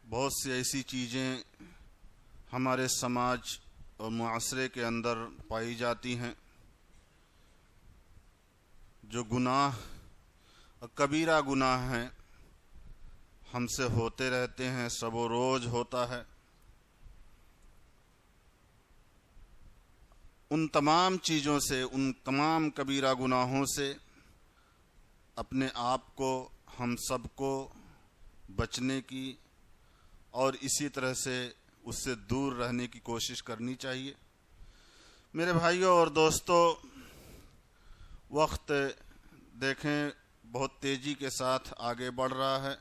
بہت سی ایسی چیزیں ہمارے سماج اور معاشرے کے اندر پائی جاتی ہیں جو گناہ اور کبیرہ گناہ ہیں، ہم سے ہوتے رہتے ہیں، سب و روز ہوتا ہے۔ ان تمام چیزوں سے، ان تمام کبیرہ گناہوں سے اپنے آپ کو، ہم سب کو بچنے کی اور اسی طرح سے اس سے دور رہنے کی کوشش کرنی چاہیے۔ میرے بھائیوں اور دوستو، وقت دیکھیں بہت تیزی کے ساتھ آگے بڑھ رہا ہے۔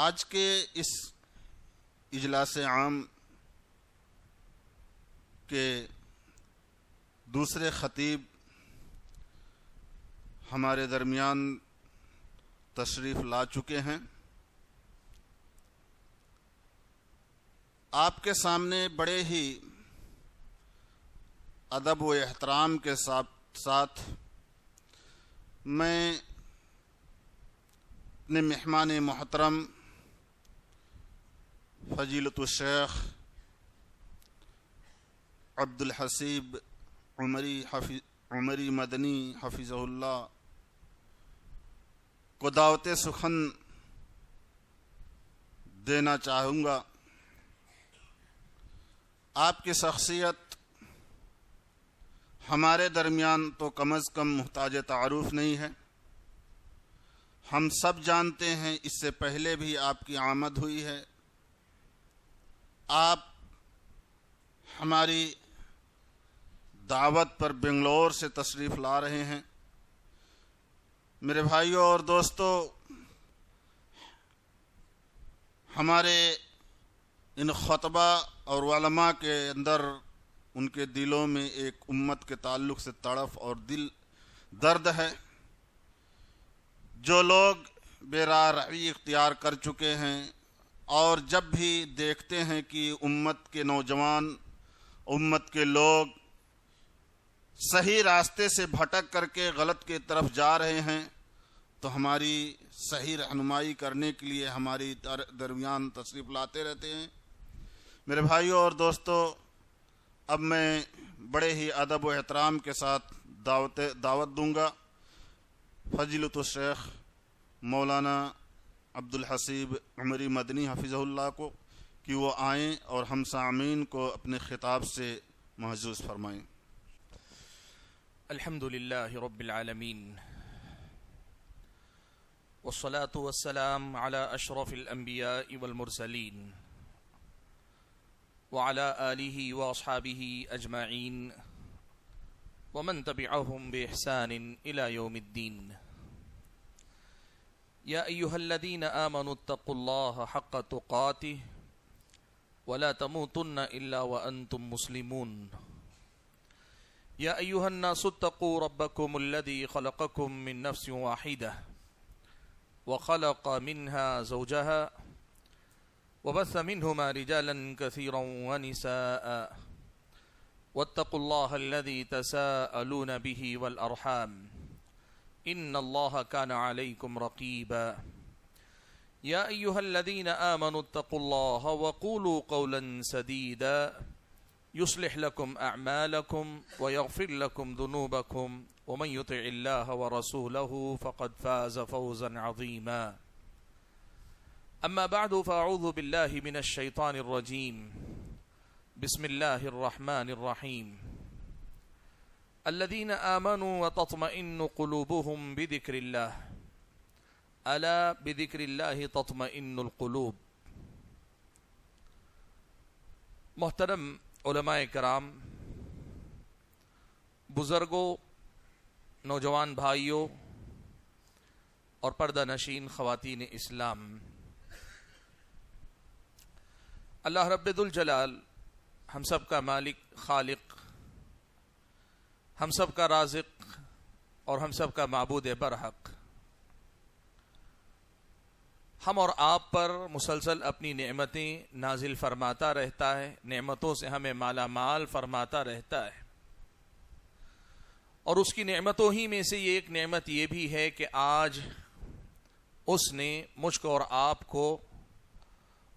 آج کے اس اجلاس عام کے دوسرے خطیب ہمارے درمیان تشریف لا چکے ہیں۔ آپ کے سامنے بڑے ہی ادب و احترام کے ساتھ میں اپنے مہمان محترم فضیلۃ الشیخ عبدالحسیب عمری مدنی حفظہ اللہ کو دعوت سخن دینا چاہوں گا۔ آپ کی شخصیت ہمارے درمیان تو کم از کم محتاج تعارف نہیں ہے، ہم سب جانتے ہیں، اس سے پہلے بھی آپ کی آمد ہوئی ہے۔ آپ ہماری دعوت پر بنگلور سے تشریف لا رہے ہیں۔ میرے بھائیوں اور دوستو، ہمارے ان خطبہ اور علماء کے اندر ان کے دلوں میں ایک امت کے تعلق سے تڑف اور دل درد ہے۔ جو لوگ بے راہ روی اختیار کر چکے ہیں اور جب بھی دیکھتے ہیں کہ امت کے نوجوان، امت کے لوگ صحیح راستے سے بھٹک کر کے غلط کی طرف جا رہے ہیں تو ہماری صحیح رہنمائی کرنے کے لیے ہماری درمیان تشریف لاتے رہتے ہیں۔ میرے بھائیوں اور دوستو، اب میں بڑے ہی ادب و احترام کے ساتھ دعوت دوں گا فضیلۃ الشیخ مولانا عبدالحسیب عمری مدنی حفظہ اللہ کو کہ وہ آئیں اور ہم سامعین کو اپنے خطاب سے محظوظ فرمائیں۔ الحمد للہ رب العالمین والصلاة والسلام على اشرف الانبیاء والمرسلین وعلى آلہ واصحابہ اجمعین ومن تبعهم بإحسان الى یوم الدین۔ یا ایہا الذین آمنوا اتقوا اللہ حق تقاتہ ولا تموتن الا وانتم مسلمون۔ یا ایہا الناس اتقوا ربکم الذی خلقکم من نفس واحدہ وخلق منها زوجها وبث منهما رجالا كثيرا ونساء واتقوا الله الذي تساءلون به والأرحام إن الله كان عليكم رقيبا۔ يا أيها الذين آمنوا اتقوا الله وقولوا قولا سديدا يصلح لكم أعمالكم ويغفر لكم ذنوبكم ومن يطع الله ورسوله فقد فاز فوزا عظيما۔ أما بعد فأعوذ بالله من الشيطان الرجيم، بسم الله الرحمن الرحيم۔ الذين آمنوا وتطمئن قلوبهم بذكر الله ألا بذكر الله تطمئن القلوب۔ محترم علماء کرام، بزرگوں، نوجوان بھائیوں اور پردہ نشین خواتین اسلام، اللہ رب ذوالجلال ہم سب کا مالک، خالق، ہم سب کا رازق اور ہم سب کا معبود برحق، ہم اور آپ پر مسلسل اپنی نعمتیں نازل فرماتا رہتا ہے، نعمتوں سے ہمیں مالا مال فرماتا رہتا ہے، اور اس کی نعمتوں ہی میں سے یہ ایک نعمت یہ بھی ہے کہ آج اس نے مجھ کو اور آپ کو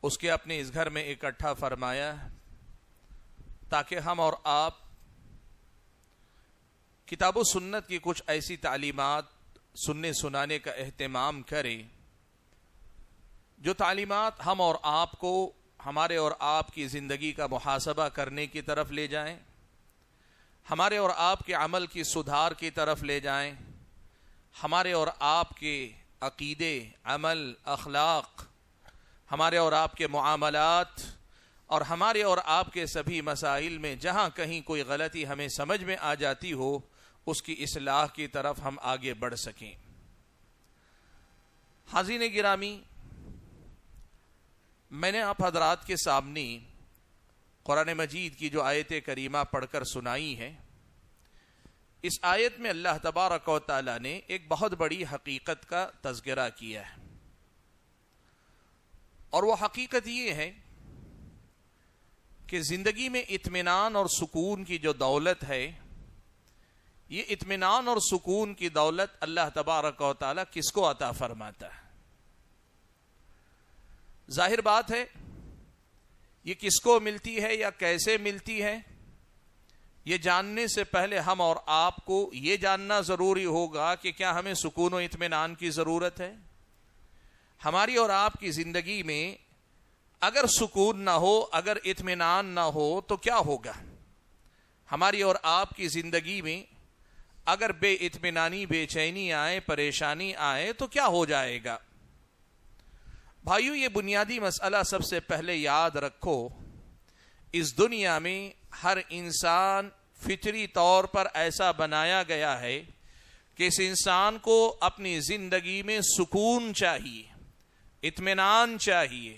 اس کے اپنے اس گھر میں اکٹھا فرمایا تاکہ ہم اور آپ کتاب و سنت کی کچھ ایسی تعلیمات سننے سنانے کا اہتمام کریں جو تعلیمات ہم اور آپ کو ہمارے اور آپ کی زندگی کا محاسبہ کرنے کی طرف لے جائیں، ہمارے اور آپ کے عمل کی سدھار کی طرف لے جائیں، ہمارے اور آپ کے عقیدے، عمل، اخلاق، ہمارے اور آپ کے معاملات اور ہمارے اور آپ کے سبھی مسائل میں جہاں کہیں کوئی غلطی ہمیں سمجھ میں آ جاتی ہو اس کی اصلاح کی طرف ہم آگے بڑھ سکیں۔ حاضرین گرامی، میں نے آپ حضرات کے سامنے قرآن مجید کی جو آیت کریمہ پڑھ کر سنائی ہے، اس آیت میں اللہ تبارک و تعالی نے ایک بہت بڑی حقیقت کا تذکرہ کیا ہے، اور وہ حقیقت یہ ہے کہ زندگی میں اطمینان اور سکون کی جو دولت ہے، یہ اطمینان اور سکون کی دولت اللہ تبارک و تعالی کس کو عطا فرماتا ہے؟ ظاہر بات ہے یہ کس کو ملتی ہے یا کیسے ملتی ہے، یہ جاننے سے پہلے ہم اور آپ کو یہ جاننا ضروری ہوگا کہ کیا ہمیں سکون و اطمینان کی ضرورت ہے؟ ہماری اور آپ کی زندگی میں اگر سکون نہ ہو، اگر اطمینان نہ ہو تو کیا ہوگا؟ ہماری اور آپ کی زندگی میں اگر بے اطمینانی، بے چینی آئے، پریشانی آئے تو کیا ہو جائے گا؟ بھائیو، یہ بنیادی مسئلہ سب سے پہلے یاد رکھو، اس دنیا میں ہر انسان فطری طور پر ایسا بنایا گیا ہے کہ اس انسان کو اپنی زندگی میں سکون چاہیے، اطمینان چاہیے۔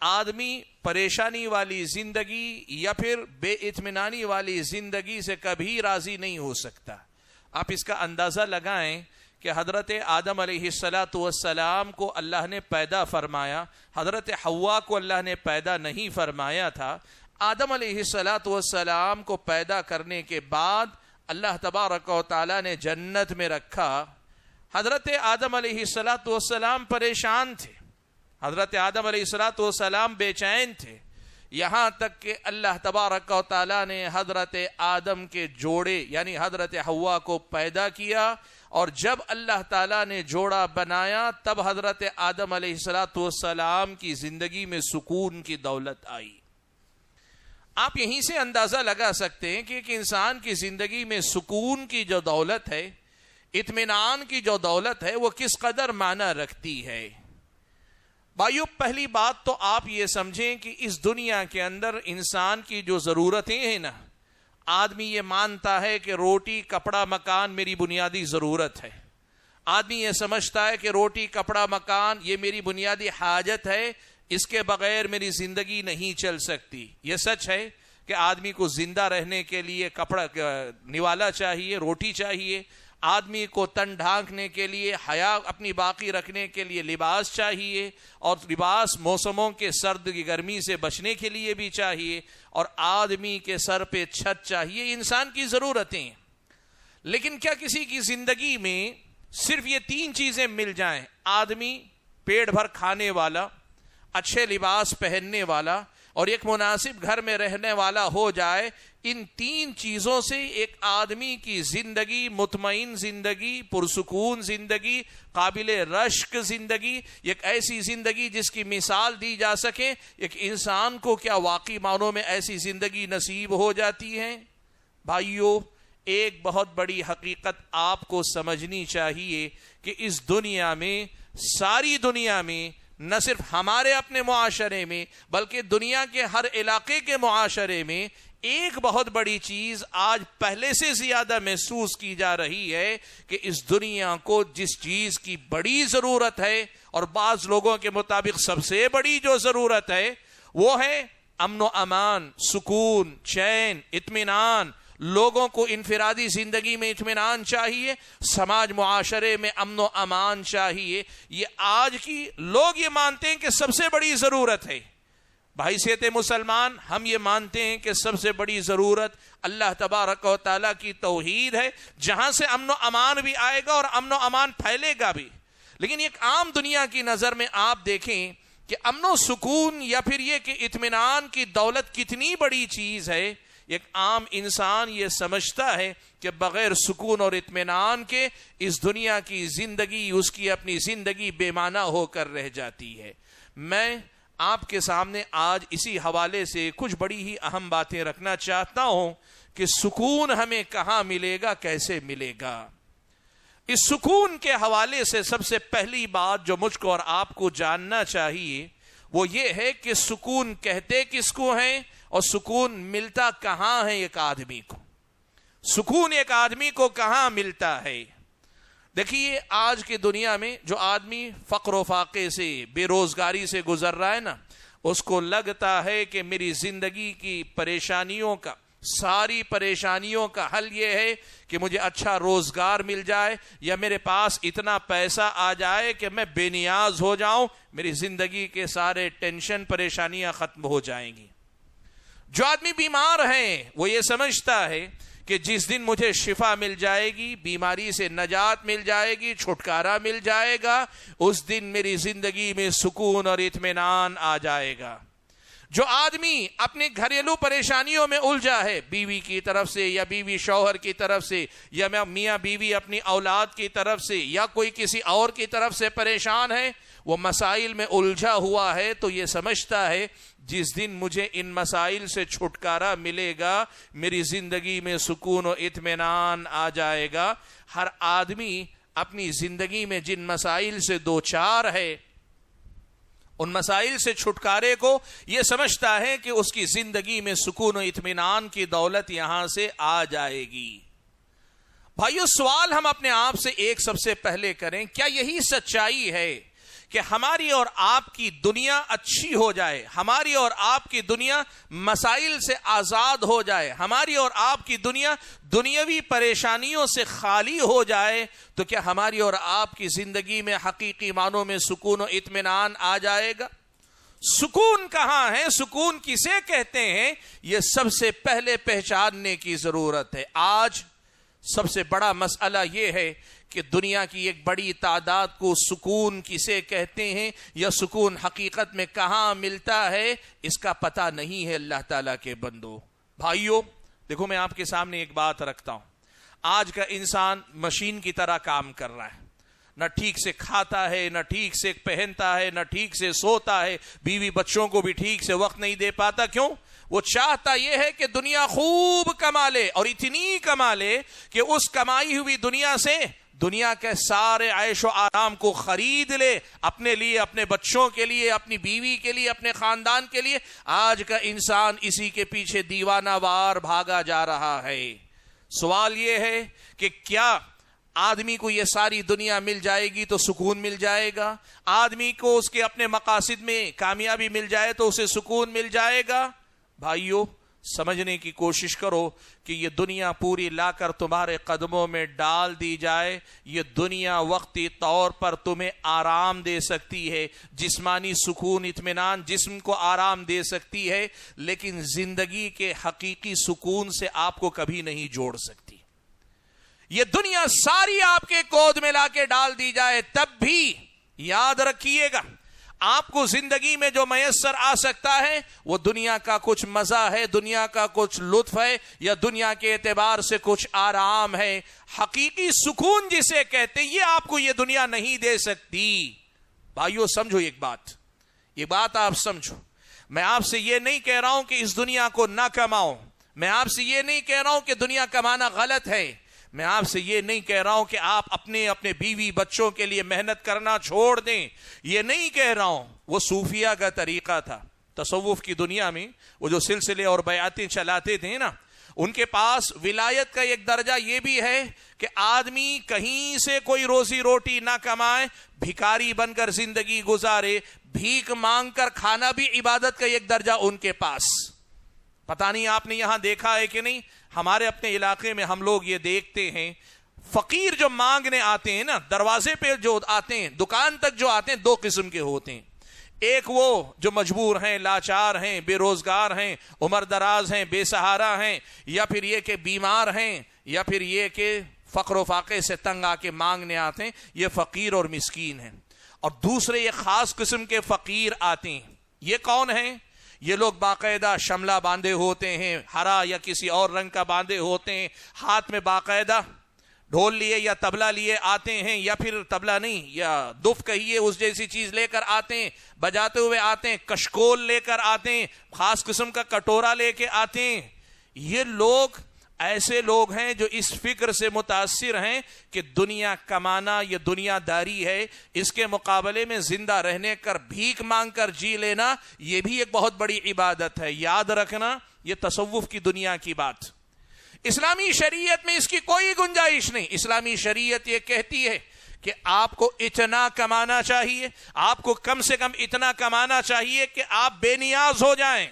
آدمی پریشانی والی زندگی یا پھر بے اطمینانی والی زندگی سے کبھی راضی نہیں ہو سکتا۔ آپ اس کا اندازہ لگائیں کہ حضرت آدم علیہ السلام کو اللہ نے پیدا فرمایا، حضرت حوا کو اللہ نے پیدا نہیں فرمایا تھا۔ آدم علیہ السلام کو پیدا کرنے کے بعد اللہ تبارک و تعالی نے جنت میں رکھا۔ حضرت آدم علیہ السلام پریشان تھے، حضرت آدم علیہ السلام بے چین تھے، یہاں تک کہ اللہ تبارک و تعالی نے حضرت آدم کے جوڑے یعنی حضرت حوا کو پیدا کیا، اور جب اللہ تعالیٰ نے جوڑا بنایا تب حضرت آدم علیہ السلام کی زندگی میں سکون کی دولت آئی۔ آپ یہیں سے اندازہ لگا سکتے ہیں کہ ایک انسان کی زندگی میں سکون کی جو دولت ہے، اطمینان کی جو دولت ہے، وہ کس قدر معنی رکھتی ہے۔ بھائیو، پہلی بات تو آپ یہ سمجھیں کہ اس دنیا کے اندر انسان کی جو ضرورتیں ہیں نا، آدمی یہ مانتا ہے کہ روٹی، کپڑا، مکان میری بنیادی ضرورت ہے۔ آدمی یہ سمجھتا ہے کہ روٹی، کپڑا، مکان یہ میری بنیادی حاجت ہے، اس کے بغیر میری زندگی نہیں چل سکتی۔ یہ سچ ہے کہ آدمی کو زندہ رہنے کے لیے کپڑا نوالا چاہیے، روٹی چاہیے، آدمی کو تن ڈھانکنے کے لیے، حیا اپنی باقی رکھنے کے لیے لباس چاہیے، اور لباس موسموں کے سرد کی گرمی سے بچنے کے لیے بھی چاہیے، اور آدمی کے سر پہ چھت چاہیے۔ انسان کی ضرورتیں ہیں، لیکن کیا کسی کی زندگی میں صرف یہ تین چیزیں مل جائیں؟ آدمی پیٹ بھر کھانے والا، اچھے لباس پہننے والا اور ایک مناسب گھر میں رہنے والا ہو جائے، ان تین چیزوں سے ایک آدمی کی زندگی، مطمئن زندگی، پرسکون زندگی، قابل رشک زندگی، ایک ایسی زندگی جس کی مثال دی جا سکے، ایک انسان کو کیا واقعی معنوں میں ایسی زندگی نصیب ہو جاتی ہے؟ بھائیو، ایک بہت بڑی حقیقت آپ کو سمجھنی چاہیے کہ اس دنیا میں، ساری دنیا میں، نہ صرف ہمارے اپنے معاشرے میں بلکہ دنیا کے ہر علاقے کے معاشرے میں ایک بہت بڑی چیز آج پہلے سے زیادہ محسوس کی جا رہی ہے کہ اس دنیا کو جس چیز کی بڑی ضرورت ہے، اور بعض لوگوں کے مطابق سب سے بڑی جو ضرورت ہے، وہ ہے امن و امان، سکون، چین، اطمینان۔ لوگوں کو انفرادی زندگی میں اطمینان چاہیے، سماج معاشرے میں امن و امان چاہیے۔ یہ آج کی لوگ یہ مانتے ہیں کہ سب سے بڑی ضرورت ہے۔ بحیثیت مسلمان ہم یہ مانتے ہیں کہ سب سے بڑی ضرورت اللہ تبارک و تعالیٰ کی توحید ہے، جہاں سے امن و امان بھی آئے گا اور امن و امان پھیلے گا بھی۔ لیکن ایک عام دنیا کی نظر میں آپ دیکھیں کہ امن و سکون یا پھر یہ کہ اطمینان کی دولت کتنی بڑی چیز ہے. ایک عام انسان یہ سمجھتا ہے کہ بغیر سکون اور اطمینان کے اس دنیا کی زندگی، اس کی اپنی زندگی بے معنی ہو کر رہ جاتی ہے. میں آپ کے سامنے آج اسی حوالے سے کچھ بڑی ہی اہم باتیں رکھنا چاہتا ہوں کہ سکون ہمیں کہاں ملے گا، کیسے ملے گا. اس سکون کے حوالے سے سب سے پہلی بات جو مجھ کو اور آپ کو جاننا چاہیے وہ یہ ہے کہ سکون کہتے کس کو ہیں اور سکون ملتا کہاں ہے ایک آدمی کو. سکون ایک آدمی کو کہاں ملتا ہے؟ دیکھیے آج کی دنیا میں جو آدمی فقر و فاقے سے، بے روزگاری سے گزر رہا ہے نا، اس کو لگتا ہے کہ میری زندگی کی پریشانیوں کا، ساری پریشانیوں کا حل یہ ہے کہ مجھے اچھا روزگار مل جائے یا میرے پاس اتنا پیسہ آ جائے کہ میں بے نیاز ہو جاؤں، میری زندگی کے سارے ٹینشن پریشانیاں ختم ہو جائیں گی. جو آدمی بیمار ہیں وہ یہ سمجھتا ہے کہ جس دن مجھے شفا مل جائے گی، بیماری سے نجات مل جائے گی، چھٹکارا مل جائے گا، اس دن میری زندگی میں سکون اور اطمینان آ جائے گا. جو آدمی اپنے گھریلو پریشانیوں میں الجھا ہے، بیوی کی طرف سے یا بیوی شوہر کی طرف سے یا میاں بیوی اپنی اولاد کی طرف سے یا کوئی کسی اور کی طرف سے پریشان ہے، وہ مسائل میں الجھا ہوا ہے، تو یہ سمجھتا ہے جس دن مجھے ان مسائل سے چھٹکارا ملے گا، میری زندگی میں سکون و اطمینان آ جائے گا. ہر آدمی اپنی زندگی میں جن مسائل سے دوچار ہے، ان مسائل سے چھٹکارے کو یہ سمجھتا ہے کہ اس کی زندگی میں سکون و اطمینان کی دولت یہاں سے آ جائے گی. بھائیو، سوال ہم اپنے آپ سے ایک سب سے پہلے کریں، کیا یہی سچائی ہے کہ ہماری اور آپ کی دنیا اچھی ہو جائے، ہماری اور آپ کی دنیا مسائل سے آزاد ہو جائے، ہماری اور آپ کی دنیا دنیاوی پریشانیوں سے خالی ہو جائے، تو کیا ہماری اور آپ کی زندگی میں حقیقی معنوں میں سکون و اطمینان آ جائے گا؟ سکون کہاں ہے، سکون کسے کہتے ہیں، یہ سب سے پہلے پہچاننے کی ضرورت ہے. آج سب سے بڑا مسئلہ یہ ہے کہ دنیا کی ایک بڑی تعداد کو سکون کسے کہتے ہیں یا سکون حقیقت میں کہاں ملتا ہے اس کا پتہ نہیں ہے. اللہ تعالیٰ کے بندو، بھائیو، دیکھو میں آپ کے سامنے ایک بات رکھتا ہوں. آج کا انسان مشین کی طرح کام کر رہا ہے، نہ ٹھیک سے کھاتا ہے، نہ ٹھیک سے پہنتا ہے، نہ ٹھیک سے سوتا ہے، بیوی بچوں کو بھی ٹھیک سے وقت نہیں دے پاتا. کیوں؟ وہ چاہتا یہ ہے کہ دنیا خوب کما لے اور اتنی کما لے کہ اس کمائی ہوئی دنیا سے دنیا کے سارے عیش و آرام کو خرید لے، اپنے لیے، اپنے بچوں کے لیے، اپنی بیوی کے لیے، اپنے خاندان کے لیے. آج کا انسان اسی کے پیچھے دیوانہ وار بھاگا جا رہا ہے. سوال یہ ہے کہ کیا آدمی کو یہ ساری دنیا مل جائے گی تو سکون مل جائے گا؟ آدمی کو اس کے اپنے مقاصد میں کامیابی مل جائے تو اسے سکون مل جائے گا؟ بھائیو، سمجھنے کی کوشش کرو کہ یہ دنیا پوری لا کر تمہارے قدموں میں ڈال دی جائے، یہ دنیا وقتی طور پر تمہیں آرام دے سکتی ہے، جسمانی سکون اطمینان جسم کو آرام دے سکتی ہے، لیکن زندگی کے حقیقی سکون سے آپ کو کبھی نہیں جوڑ سکتی. یہ دنیا ساری آپ کے گود میں لا کے ڈال دی جائے تب بھی یاد رکھیے گا، آپ کو زندگی میں جو میسر آ سکتا ہے وہ دنیا کا کچھ مزہ ہے، دنیا کا کچھ لطف ہے، یا دنیا کے اعتبار سے کچھ آرام ہے. حقیقی سکون جسے کہتے یہ آپ کو یہ دنیا نہیں دے سکتی. بھائیو سمجھو ایک بات آپ سمجھو. میں آپ سے یہ نہیں کہہ رہا ہوں کہ اس دنیا کو نہ کماؤ، میں آپ سے یہ نہیں کہہ رہا ہوں کہ دنیا کمانا غلط ہے، میں آپ سے یہ نہیں کہہ رہا ہوں کہ آپ اپنے بیوی بچوں کے لیے محنت کرنا چھوڑ دیں، یہ نہیں کہہ رہا ہوں. وہ صوفیہ کا طریقہ تھا. تصوف کی دنیا میں وہ جو سلسلے اور بیعتیں چلاتے تھے نا، ان کے پاس ولایت کا ایک درجہ یہ بھی ہے کہ آدمی کہیں سے کوئی روزی روٹی نہ کمائے، بھکاری بن کر زندگی گزارے، بھیک مانگ کر کھانا بھی عبادت کا ایک درجہ ان کے پاس. پتہ نہیں آپ نے یہاں دیکھا ہے کہ نہیں، ہمارے اپنے علاقے میں ہم لوگ یہ دیکھتے ہیں فقیر جو مانگنے آتے ہیں نا، دروازے پہ جو آتے ہیں، دکان تک جو آتے ہیں، دو قسم کے ہوتے ہیں. ایک وہ جو مجبور ہیں، لاچار ہیں، بے روزگار ہیں، عمر دراز ہیں، بے سہارا ہیں، یا پھر یہ کہ بیمار ہیں، یا پھر یہ کہ فقر و فاقے سے تنگ آ کے مانگنے آتے ہیں، یہ فقیر اور مسکین ہیں. اور دوسرے یہ خاص قسم کے فقیر آتے ہیں. یہ کون ہیں؟ یہ لوگ باقاعدہ شملہ باندھے ہوتے ہیں، ہرا یا کسی اور رنگ کا باندھے ہوتے ہیں، ہاتھ میں باقاعدہ ڈھول لیے یا تبلا لیے آتے ہیں، یا پھر تبلا نہیں یا دف کہیے اس جیسی چیز لے کر آتے ہیں، بجاتے ہوئے آتے ہیں، کشکول لے کر آتے ہیں، خاص قسم کا کٹورا لے کے آتے ہیں. یہ لوگ ایسے لوگ ہیں جو اس فکر سے متاثر ہیں کہ دنیا کمانا یہ دنیا داری ہے، اس کے مقابلے میں زندہ رہنے کر بھیک مانگ کر جی لینا یہ بھی ایک بہت بڑی عبادت ہے. یاد رکھنا یہ تصوف کی دنیا کی بات. اسلامی شریعت میں اس کی کوئی گنجائش نہیں. اسلامی شریعت یہ کہتی ہے کہ آپ کو اتنا کمانا چاہیے، آپ کو کم سے کم اتنا کمانا چاہیے کہ آپ بے نیاز ہو جائیں.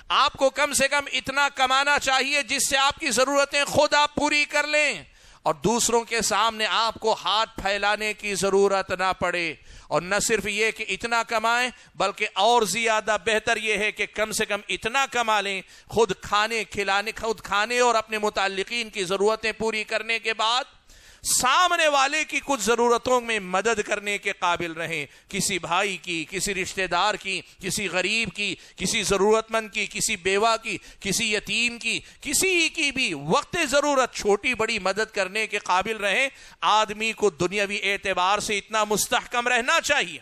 آپ کو کم سے کم اتنا کمانا چاہیے جس سے آپ کی ضرورتیں خود آپ پوری کر لیں اور دوسروں کے سامنے آپ کو ہاتھ پھیلانے کی ضرورت نہ پڑے. اور نہ صرف یہ کہ اتنا کمائیں بلکہ اور زیادہ بہتر یہ ہے کہ کم سے کم اتنا کما لیں خود کھانے اور اپنے متعلقین کی ضرورتیں پوری کرنے کے بعد سامنے والے کی کچھ ضرورتوں میں مدد کرنے کے قابل رہیں. کسی بھائی کی، کسی رشتہ دار کی، کسی غریب کی، کسی ضرورت مند کی، کسی بیوہ کی، کسی یتیم کی، کسی کی بھی وقت ضرورت چھوٹی بڑی مدد کرنے کے قابل رہیں. آدمی کو دنیاوی اعتبار سے اتنا مستحکم رہنا چاہیے.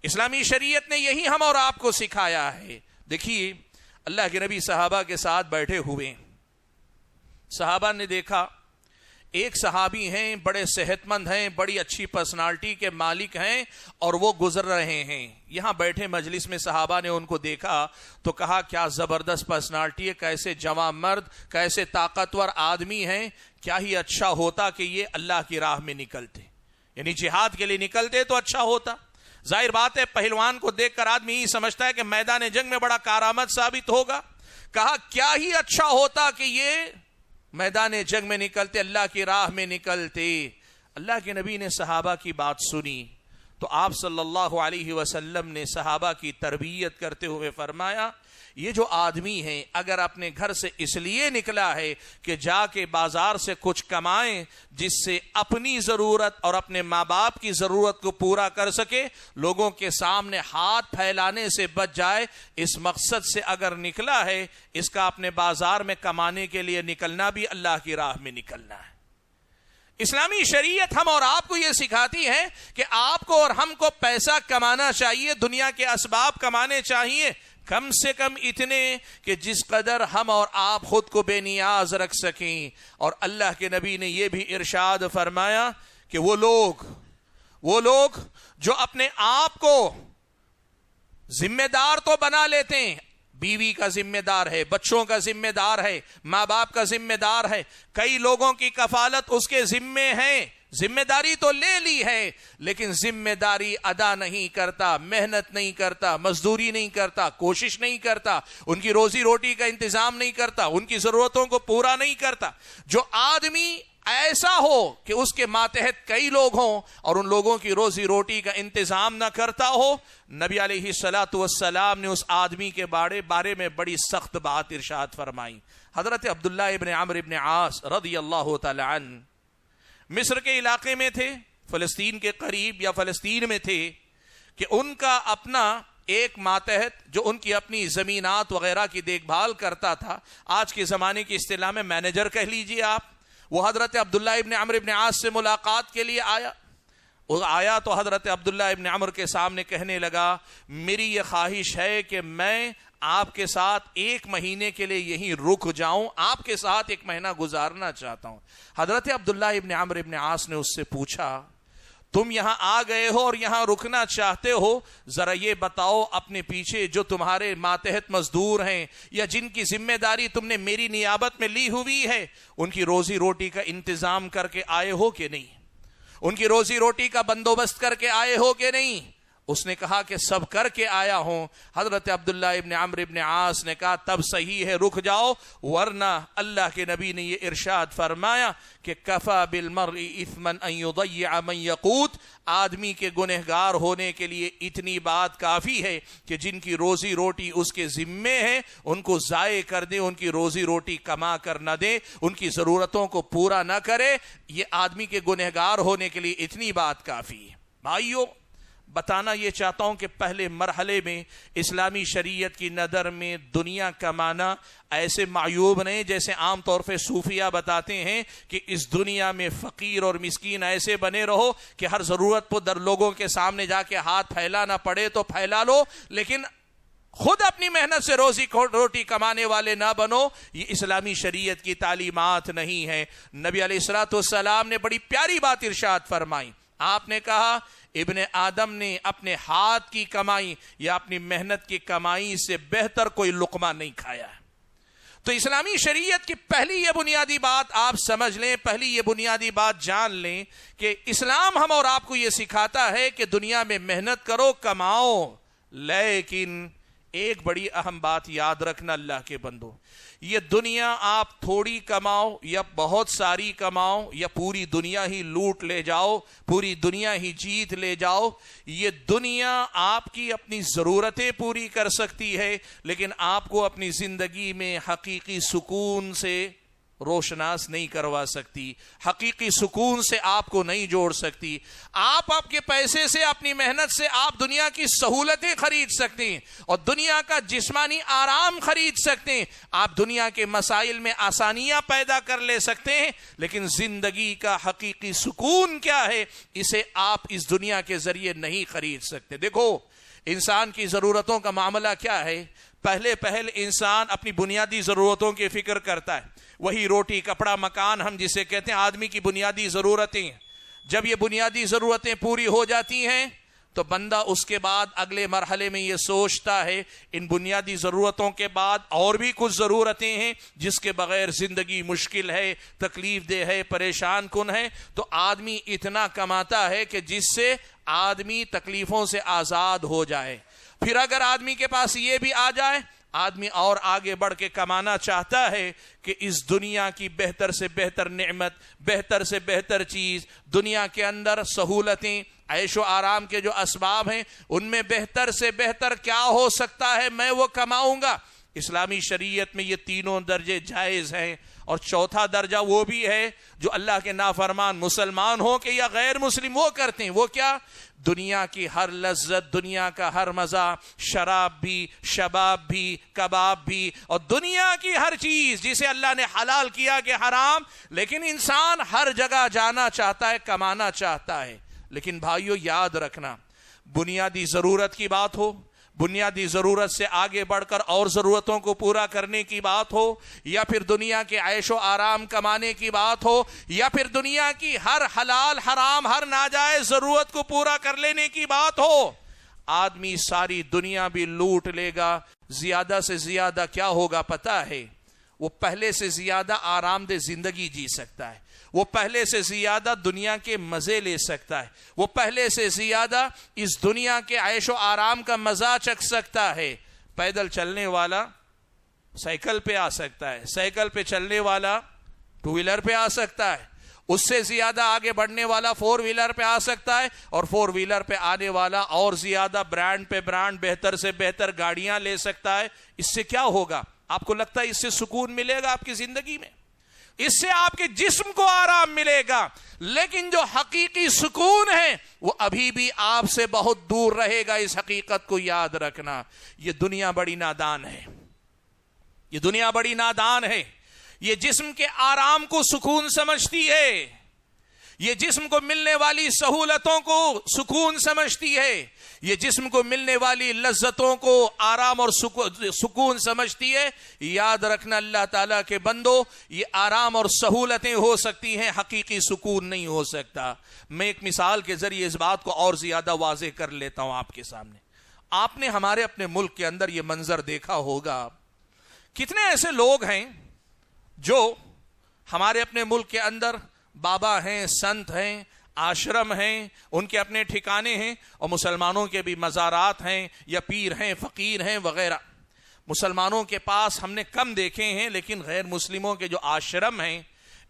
اسلامی شریعت نے یہی ہم اور آپ کو سکھایا ہے. دیکھیے اللہ کے نبی صحابہ کے ساتھ بیٹھے ہوئے، صحابہ نے دیکھا ایک صحابی ہیں، بڑے صحت مند ہیں، بڑی اچھی پرسنالٹی کے مالک ہیں اور وہ گزر رہے ہیں. یہاں بیٹھے مجلس میں صحابہ نے ان کو دیکھا تو کہا کیا زبردست پرسنالٹی ہے، کیسے جوان مرد، کیسے طاقتور آدمی ہیں، کیا ہی اچھا ہوتا کہ یہ اللہ کی راہ میں نکلتے، یعنی جہاد کے لیے نکلتے تو اچھا ہوتا. ظاہر بات ہے پہلوان کو دیکھ کر آدمی ہی سمجھتا ہے کہ میدان جنگ میں بڑا کارآمد ثابت ہوگا. کہا کیا ہی اچھا ہوتا کہ یہ میدان جنگ میں نکلتے، اللہ کی راہ میں نکلتے. اللہ کے نبی نے صحابہ کی بات سنی تو آپ صلی اللہ علیہ وسلم نے صحابہ کی تربیت کرتے ہوئے فرمایا یہ جو آدمی ہے اگر اپنے گھر سے اس لیے نکلا ہے کہ جا کے بازار سے کچھ کمائیں جس سے اپنی ضرورت اور اپنے ماں باپ کی ضرورت کو پورا کر سکے، لوگوں کے سامنے ہاتھ پھیلانے سے بچ جائے، اس مقصد سے اگر نکلا ہے اس کا اپنے بازار میں کمانے کے لیے نکلنا بھی اللہ کی راہ میں نکلنا ہے. اسلامی شریعت ہم اور آپ کو یہ سکھاتی ہے کہ آپ کو اور ہم کو پیسہ کمانا چاہیے، دنیا کے اسباب کمانے چاہیے، کم سے کم اتنے کہ جس قدر ہم اور آپ خود کو بے نیاز رکھ سکیں. اور اللہ کے نبی نے یہ بھی ارشاد فرمایا کہ وہ لوگ جو اپنے آپ کو ذمہ دار تو بنا لیتے ہیں، بیوی کا ذمہ دار ہے، بچوں کا ذمہ دار ہے، ماں باپ کا ذمہ دار ہے، کئی لوگوں کی کفالت اس کے ذمے ہیں، ذمہ داری تو لے لی ہے لیکن ذمہ داری ادا نہیں کرتا، محنت نہیں کرتا، مزدوری نہیں کرتا، کوشش نہیں کرتا، ان کی روزی روٹی کا انتظام نہیں کرتا، ان کی ضرورتوں کو پورا نہیں کرتا. جو آدمی ایسا ہو کہ اس کے ماتحت کئی لوگ ہوں اور ان لوگوں کی روزی روٹی کا انتظام نہ کرتا ہو، نبی علیہ الصلاۃ والسلام نے اس آدمی کے بارے میں بڑی سخت بات ارشاد فرمائی. حضرت عبداللہ ابن عمرو ابن عاص رضی اللہ تعالی عنہ مصر کے علاقے میں تھے، فلسطین کے قریب یا فلسطین میں تھے، کہ ان کا اپنا ایک ماتحت جو ان کی اپنی زمینات وغیرہ کی دیکھ بھال کرتا تھا، آج کے زمانے کی اصطلاح میں مینیجر کہہ لیجئے آپ. وہ حضرت عبداللہ ابن عمرو ابن عاص سے ملاقات کے لیے آیا تو حضرت عبداللہ ابن عمرو کے سامنے کہنے لگا میری یہ خواہش ہے کہ میں آپ کے ساتھ 1 مہینے کے لیے یہیں رک جاؤں، آپ کے ساتھ 1 مہینہ گزارنا چاہتا ہوں. حضرت عبداللہ ابن عمرو ابن عاص نے اس سے پوچھا تم یہاں آ گئے ہو اور یہاں رکنا چاہتے ہو، ذرا یہ بتاؤ اپنے پیچھے جو تمہارے ماتحت مزدور ہیں یا جن کی ذمہ داری تم نے میری نیابت میں لی ہوئی ہے، ان کی روزی روٹی کا انتظام کر کے آئے ہو کہ نہیں، ان کی روزی روٹی کا بندوبست کر کے آئے ہو کہ نہیں، اس نے کہا کہ سب کر کے آیا ہوں. حضرت عبداللہ ابن عمرو ابن عاص نے کہا تب صحیح ہے رک جاؤ، ورنہ اللہ کے نبی نے یہ ارشاد فرمایا کہ کفا بالمرء اثما ان یضیع من یقوت، آدمی کے گنہگار ہونے کے لیے اتنی بات کافی ہے کہ جن کی روزی روٹی اس کے ذمے ہے ان کو ضائع کر دے، ان کی روزی روٹی کما کر نہ دے، ان کی ضرورتوں کو پورا نہ کرے. یہ آدمی کے گنہگار ہونے کے لیے اتنی بات کافی ہے. بھائیو، بتانا یہ چاہتا ہوں کہ پہلے مرحلے میں اسلامی شریعت کی نظر میں دنیا کمانا ایسے معیوب نہیں جیسے عام طور پہ صوفیہ بتاتے ہیں کہ اس دنیا میں فقیر اور مسکین ایسے بنے رہو کہ ہر ضرورت پر در لوگوں کے سامنے جا کے ہاتھ پھیلانا پڑے تو پھیلا لو، لیکن خود اپنی محنت سے روزی روٹی کمانے والے نہ بنو. یہ اسلامی شریعت کی تعلیمات نہیں ہے. نبی علیہ الصلوۃ والسلام نے بڑی پیاری بات ارشاد فرمائی. آپ نے کہا ابن آدم نے اپنے ہاتھ کی کمائی یا اپنی محنت کی کمائی سے بہتر کوئی لقمہ نہیں کھایا ہے. تو اسلامی شریعت کی پہلی یہ بنیادی بات آپ سمجھ لیں، پہلی یہ بنیادی بات جان لیں کہ اسلام ہم اور آپ کو یہ سکھاتا ہے کہ دنیا میں محنت کرو، کماؤ، لیکن ایک بڑی اہم بات یاد رکھنا اللہ کے بندو، یہ دنیا آپ تھوڑی کماؤ یا بہت ساری کماؤ یا پوری دنیا ہی لوٹ لے جاؤ، پوری دنیا ہی جیت لے جاؤ، یہ دنیا آپ کی اپنی ضرورتیں پوری کر سکتی ہے لیکن آپ کو اپنی زندگی میں حقیقی سکون سے روشناس نہیں کروا سکتی، حقیقی سکون سے آپ کو نہیں جوڑ سکتی. آپ کے پیسے سے، اپنی محنت سے آپ دنیا کی سہولتیں خرید سکتے ہیں اور دنیا کا جسمانی آرام خرید سکتے ہیں، آپ دنیا کے مسائل میں آسانیاں پیدا کر لے سکتے ہیں، لیکن زندگی کا حقیقی سکون کیا ہے اسے آپ اس دنیا کے ذریعے نہیں خرید سکتے. دیکھو انسان کی ضرورتوں کا معاملہ کیا ہے. پہل انسان اپنی بنیادی ضرورتوں کی فکر کرتا ہے، وہی روٹی کپڑا مکان ہم جسے کہتے ہیں آدمی کی بنیادی ضرورتیں ہیں. جب یہ بنیادی ضرورتیں پوری ہو جاتی ہیں تو بندہ اس کے بعد اگلے مرحلے میں یہ سوچتا ہے ان بنیادی ضرورتوں کے بعد اور بھی کچھ ضرورتیں ہیں جس کے بغیر زندگی مشکل ہے، تکلیف دہ ہے، پریشان کن ہے. تو آدمی اتنا کماتا ہے کہ جس سے آدمی تکلیفوں سے آزاد ہو جائے. پھر اگر آدمی کے پاس یہ بھی آ جائے، آدمی اور آگے بڑھ کے کمانا چاہتا ہے کہ اس دنیا کی بہتر سے بہتر نعمت، بہتر سے بہتر چیز، دنیا کے اندر سہولتیں، عیش و آرام کے جو اسباب ہیں ان میں بہتر سے بہتر کیا ہو سکتا ہے میں وہ کماؤں گا. اسلامی شریعت میں یہ تینوں درجے جائز ہیں اور چوتھا درجہ وہ بھی ہے جو اللہ کے نافرمان مسلمان ہو کہ یا غیر مسلم وہ کرتے ہیں. وہ کیا؟ دنیا کی ہر لذت، دنیا کا ہر مزہ، شراب بھی، شباب بھی، کباب بھی، اور دنیا کی ہر چیز جسے اللہ نے حلال کیا کہ حرام، لیکن انسان ہر جگہ جانا چاہتا ہے، کمانا چاہتا ہے. لیکن بھائیو یاد رکھنا، بنیادی ضرورت کی بات ہو، بنیادی ضرورت سے آگے بڑھ کر اور ضرورتوں کو پورا کرنے کی بات ہو، یا پھر دنیا کے عیش و آرام کمانے کی بات ہو، یا پھر دنیا کی ہر حلال حرام ہر ناجائز ضرورت کو پورا کر لینے کی بات ہو، آدمی ساری دنیا بھی لوٹ لے گا. زیادہ سے زیادہ کیا ہوگا پتہ ہے؟ وہ پہلے سے زیادہ آرام دہ زندگی جی سکتا ہے، وہ پہلے سے زیادہ دنیا کے مزے لے سکتا ہے، وہ پہلے سے زیادہ اس دنیا کے عیش و آرام کا مزہ چکھ سکتا ہے. پیدل چلنے والا سائیکل پہ آ سکتا ہے، سائیکل پہ چلنے والا ٹو ویلر پہ آ سکتا ہے، اس سے زیادہ آگے بڑھنے والا فور ویلر پہ آ سکتا ہے، اور فور ویلر پہ آنے والا اور زیادہ برانڈ پہ برانڈ، بہتر سے بہتر گاڑیاں لے سکتا ہے. اس سے کیا ہوگا؟ آپ کو لگتا ہے اس سے سکون ملے گا آپ کی زندگی میں؟ اس سے آپ کے جسم کو آرام ملے گا، لیکن جو حقیقی سکون ہے وہ ابھی بھی آپ سے بہت دور رہے گا. اس حقیقت کو یاد رکھنا. یہ دنیا بڑی نادان ہے، یہ دنیا بڑی نادان ہے. یہ جسم کے آرام کو سکون سمجھتی ہے، یہ جسم کو ملنے والی سہولتوں کو سکون سمجھتی ہے، یہ جسم کو ملنے والی لذتوں کو آرام اور سکون سمجھتی ہے. یاد رکھنا اللہ تعالیٰ کے بندو، یہ آرام اور سہولتیں ہو سکتی ہیں، حقیقی سکون نہیں ہو سکتا. میں ایک مثال کے ذریعے اس بات کو اور زیادہ واضح کر لیتا ہوں آپ کے سامنے. آپ نے ہمارے اپنے ملک کے اندر یہ منظر دیکھا ہوگا، کتنے ایسے لوگ ہیں جو ہمارے اپنے ملک کے اندر بابا ہیں، سنت ہیں، آشرم ہیں, ان کے اپنے ٹھکانے ہیں, اور مسلمانوں کے بھی مزارات ہیں یا پیر ہیں, فقیر ہیں وغیرہ. مسلمانوں کے پاس ہم نے کم دیکھے ہیں, لیکن غیر مسلموں کے جو آشرم ہیں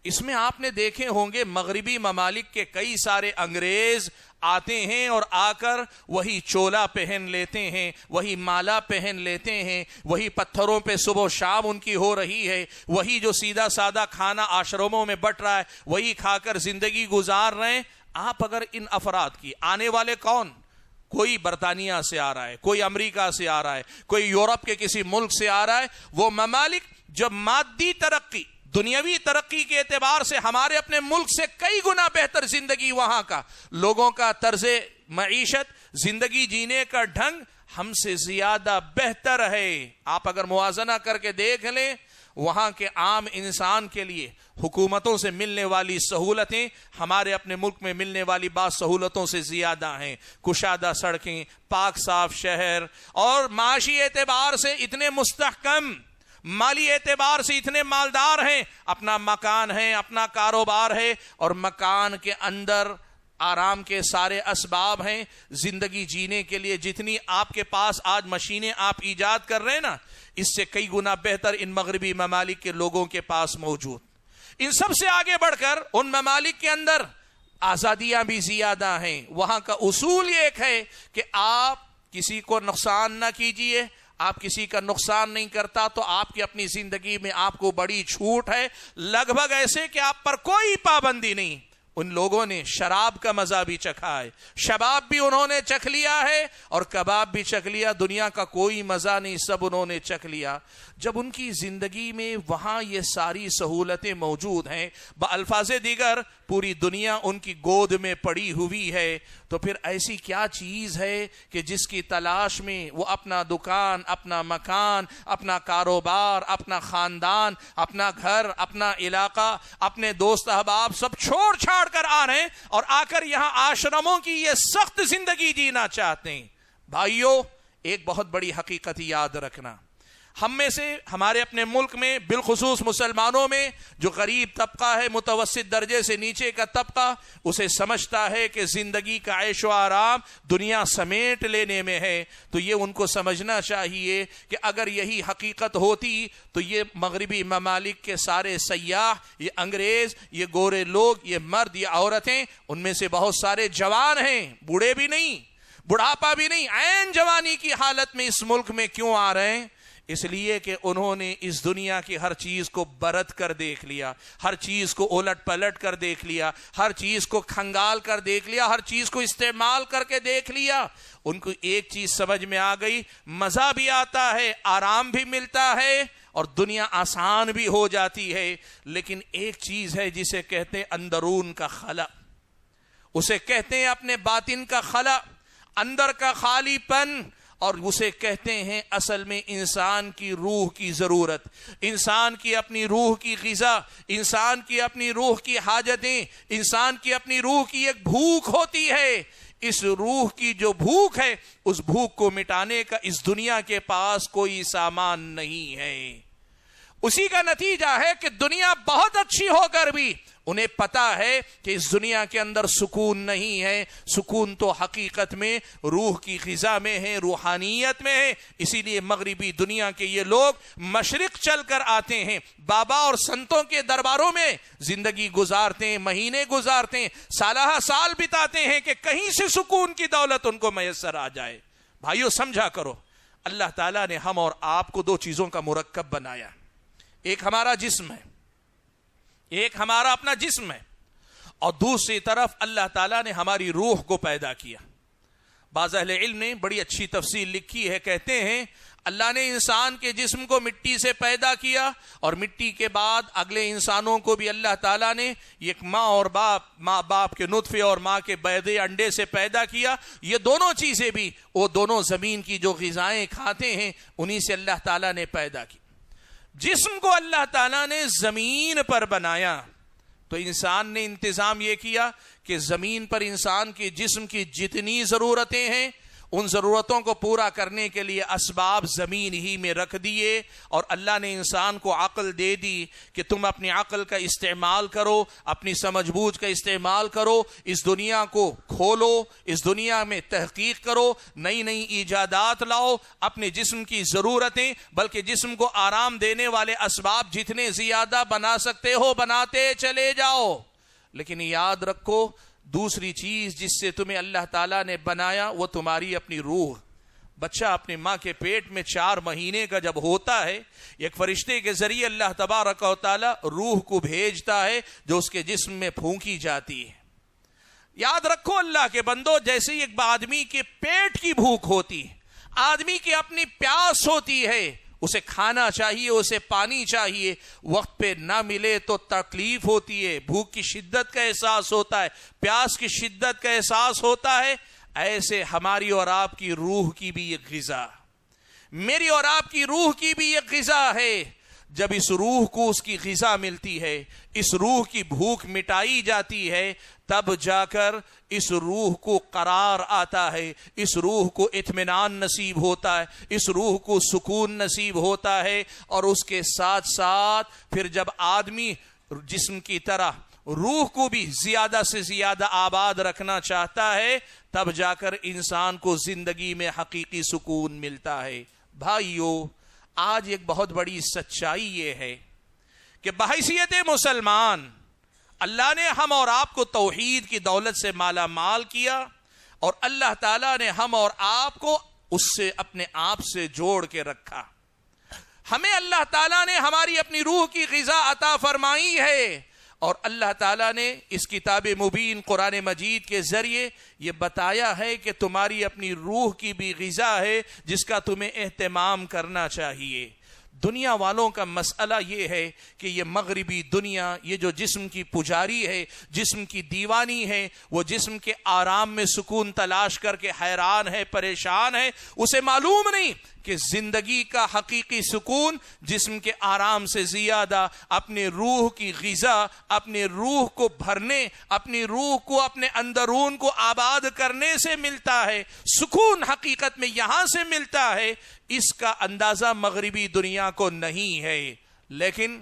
اس میں آپ نے دیکھے ہوں گے مغربی ممالک کے کئی سارے انگریز آتے ہیں اور آ کر وہی چولا پہن لیتے ہیں, وہی مالا پہن لیتے ہیں, وہی پتھروں پہ صبح و شام ان کی ہو رہی ہے, وہی جو سیدھا سادہ کھانا آشرموں میں بٹ رہا ہے وہی کھا کر زندگی گزار رہے ہیں. آپ اگر ان افراد کی, آنے والے کون, کوئی برطانیہ سے آ رہا ہے, کوئی امریکہ سے آ رہا ہے, کوئی یورپ کے کسی ملک سے آ رہا ہے, وہ ممالک جو مادی ترقی, دنیاوی ترقی کے اعتبار سے ہمارے اپنے ملک سے کئی گنا بہتر زندگی, وہاں کا لوگوں کا طرز معیشت, زندگی جینے کا ڈھنگ ہم سے زیادہ بہتر ہے. آپ اگر موازنہ کر کے دیکھ لیں, وہاں کے عام انسان کے لیے حکومتوں سے ملنے والی سہولتیں ہمارے اپنے ملک میں ملنے والی بعض سہولتوں سے زیادہ ہیں. کشادہ سڑکیں, پاک صاف شہر, اور معاشی اعتبار سے اتنے مستحکم, مالی اعتبار سے اتنے مالدار ہیں, اپنا مکان ہے, اپنا کاروبار ہے, اور مکان کے اندر آرام کے سارے اسباب ہیں. زندگی جینے کے لیے جتنی آپ کے پاس آج مشینیں آپ ایجاد کر رہے ہیں نا, اس سے کئی گنا بہتر ان مغربی ممالک کے لوگوں کے پاس موجود. ان سب سے آگے بڑھ کر ان ممالک کے اندر آزادیاں بھی زیادہ ہیں. وہاں کا اصول یہ ایک ہے کہ آپ کسی کو نقصان نہ کیجئے, آپ کسی کا نقصان نہیں کرتا تو آپ کی اپنی زندگی میں آپ کو بڑی چھوٹ ہے. لگ بھگ ایسے کہ آپ پر کوئی پابندی نہیں. ان لوگوں نے شراب کا مزہ بھی چکھا ہے, شباب بھی انہوں نے چکھ لیا ہے, اور کباب بھی چکھ لیا. دنیا کا کوئی مزہ نہیں, سب انہوں نے چکھ لیا. جب ان کی زندگی میں وہاں یہ ساری سہولتیں موجود ہیں, بالفاظ دیگر پوری دنیا ان کی گود میں پڑی ہوئی ہے, تو پھر ایسی کیا چیز ہے کہ جس کی تلاش میں وہ اپنا دکان, اپنا مکان, اپنا کاروبار, اپنا خاندان, اپنا گھر, اپنا علاقہ, اپنے دوست احباب سب چھوڑ چھاڑ کر آ رہے ہیں, اور آ کر یہاں آشرموں کی یہ سخت زندگی جینا چاہتے ہیں. بھائیو, ایک بہت بڑی حقیقت یاد رکھنا, ہم میں سے ہمارے اپنے ملک میں بالخصوص مسلمانوں میں جو غریب طبقہ ہے, متوسط درجے سے نیچے کا طبقہ, اسے سمجھتا ہے کہ زندگی کا عیش و آرام دنیا سمیٹ لینے میں ہے. تو یہ ان کو سمجھنا چاہیے کہ اگر یہی حقیقت ہوتی تو یہ مغربی ممالک کے سارے سیاح, یہ انگریز, یہ گورے لوگ, یہ مرد, یہ عورتیں, ان میں سے بہت سارے جوان ہیں, بوڑھے بھی نہیں, بڑھاپا بھی نہیں, عین جوانی کی حالت میں اس ملک میں کیوں آ رہے ہیں؟ اس لیے کہ انہوں نے اس دنیا کی ہر چیز کو برت کر دیکھ لیا, ہر چیز کو الٹ پلٹ کر دیکھ لیا, ہر چیز کو کھنگال کر دیکھ لیا, ہر چیز کو استعمال کر کے دیکھ لیا. ان کو ایک چیز سمجھ میں آ گئی, مزہ بھی آتا ہے, آرام بھی ملتا ہے, اور دنیا آسان بھی ہو جاتی ہے. لیکن ایک چیز ہے جسے کہتے ہیں اندرون کا خلا, اسے کہتے ہیں اپنے باطن کا خلا, اندر کا خالی پن, اور اسے کہتے ہیں اصل میں انسان کی روح کی ضرورت, انسان کی اپنی روح کی غذا, انسان کی اپنی روح کی حاجتیں, انسان کی اپنی روح کی ایک بھوک ہوتی ہے. اس روح کی جو بھوک ہے, اس بھوک کو مٹانے کا اس دنیا کے پاس کوئی سامان نہیں ہے. اسی کا نتیجہ ہے کہ دنیا بہت اچھی ہو کر بھی انہیں پتا ہے کہ اس دنیا کے اندر سکون نہیں ہے. سکون تو حقیقت میں روح کی غذا میں ہے, روحانیت میں ہے. اسی لیے مغربی دنیا کے یہ لوگ مشرق چل کر آتے ہیں, بابا اور سنتوں کے درباروں میں زندگی گزارتے ہیں, مہینے گزارتے ہیں, سالہ سال بتاتے ہیں کہ کہیں سے سکون کی دولت ان کو میسر آ جائے. بھائیو سمجھا کرو, اللہ تعالیٰ نے ہم اور آپ کو دو چیزوں کا مرکب بنایا. ایک ہمارا جسم ہے, ایک ہمارا اپنا جسم ہے, اور دوسری طرف اللہ تعالیٰ نے ہماری روح کو پیدا کیا. بعض اہل علم نے بڑی اچھی تفصیل لکھی ہے, کہتے ہیں اللہ نے انسان کے جسم کو مٹی سے پیدا کیا, اور مٹی کے بعد اگلے انسانوں کو بھی اللہ تعالیٰ نے ایک ماں اور ماں باپ کے نطفے اور ماں کے بیضے انڈے سے پیدا کیا. یہ دونوں چیزیں بھی وہ دونوں زمین کی جو غذائیں کھاتے ہیں انہی سے اللہ تعالیٰ نے پیدا کی. جسم کو اللہ تعالیٰ نے زمین پر بنایا, تو انسان نے انتظام یہ کیا کہ زمین پر انسان کے جسم کی جتنی ضرورتیں ہیں ان ضرورتوں کو پورا کرنے کے لیے اسباب زمین ہی میں رکھ دیے، اور اللہ نے انسان کو عقل دے دی کہ تم اپنی عقل کا استعمال کرو، اپنی سمجھ بوجھ کا استعمال کرو، اس دنیا کو کھولو، اس دنیا میں تحقیق کرو، نئی نئی ایجادات لاؤ، اپنے جسم کی ضرورتیں بلکہ جسم کو آرام دینے والے اسباب جتنے زیادہ بنا سکتے ہو بناتے چلے جاؤ۔ لیکن یاد رکھو، دوسری چیز جس سے تمہیں اللہ تعالیٰ نے بنایا وہ تمہاری اپنی روح۔ بچہ اپنی ماں کے پیٹ میں 4 مہینے کا جب ہوتا ہے، ایک فرشتے کے ذریعے اللہ تبارک و تعالیٰ روح کو بھیجتا ہے جو اس کے جسم میں پھونکی جاتی ہے۔ یاد رکھو اللہ کے بندو، جیسے ہی ایک آدمی کے پیٹ کی بھوک ہوتی ہے، آدمی کی اپنی پیاس ہوتی ہے، اسے کھانا چاہیے، اسے پانی چاہیے، وقت پہ نہ ملے تو تکلیف ہوتی ہے، بھوک کی شدت کا احساس ہوتا ہے، پیاس کی شدت کا احساس ہوتا ہے۔ ایسے ہماری اور آپ کی روح کی بھی ایک غذا، میری اور آپ کی روح کی بھی ایک غذا ہے۔ جب اس روح کو اس کی غذا ملتی ہے، اس روح کی بھوک مٹائی جاتی ہے، تب جا کر اس روح کو قرار آتا ہے، اس روح کو اطمینان نصیب ہوتا ہے، اس روح کو سکون نصیب ہوتا ہے۔ اور اس کے ساتھ ساتھ پھر جب آدمی جسم کی طرح روح کو بھی زیادہ سے زیادہ آباد رکھنا چاہتا ہے، تب جا کر انسان کو زندگی میں حقیقی سکون ملتا ہے۔ بھائیو، آج ایک بہت بڑی سچائی یہ ہے کہ بحیثیت مسلمان اللہ نے ہم اور آپ کو توحید کی دولت سے مالا مال کیا، اور اللہ تعالیٰ نے ہم اور آپ کو اس سے اپنے آپ سے جوڑ کے رکھا۔ ہمیں اللہ تعالیٰ نے ہماری اپنی روح کی غذا عطا فرمائی ہے، اور اللہ تعالیٰ نے اس کتاب مبین قرآن مجید کے ذریعے یہ بتایا ہے کہ تمہاری اپنی روح کی بھی غذا ہے جس کا تمہیں اہتمام کرنا چاہیے۔ دنیا والوں کا مسئلہ یہ ہے کہ یہ مغربی دنیا، یہ جو جسم کی پجاری ہے، جسم کی دیوانی ہے، وہ جسم کے آرام میں سکون تلاش کر کے حیران ہے، پریشان ہے، اسے معلوم نہیں کہ زندگی کا حقیقی سکون جسم کے آرام سے زیادہ اپنے روح کی غذا، اپنے روح کو بھرنے، اپنی روح کو اپنے اندرون کو آباد کرنے سے ملتا ہے۔ سکون حقیقت میں یہاں سے ملتا ہے، اس کا اندازہ مغربی دنیا کو نہیں ہے۔ لیکن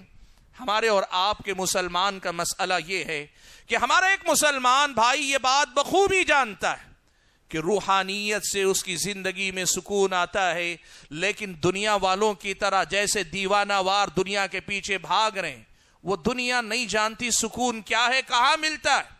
ہمارے اور آپ کے مسلمان کا مسئلہ یہ ہے کہ ہمارا ایک مسلمان بھائی یہ بات بخوبی جانتا ہے کہ روحانیت سے اس کی زندگی میں سکون آتا ہے، لیکن دنیا والوں کی طرح جیسے دیوانہ وار دنیا کے پیچھے بھاگ رہے ہیں، وہ دنیا نہیں جانتی سکون کیا ہے، کہاں ملتا ہے۔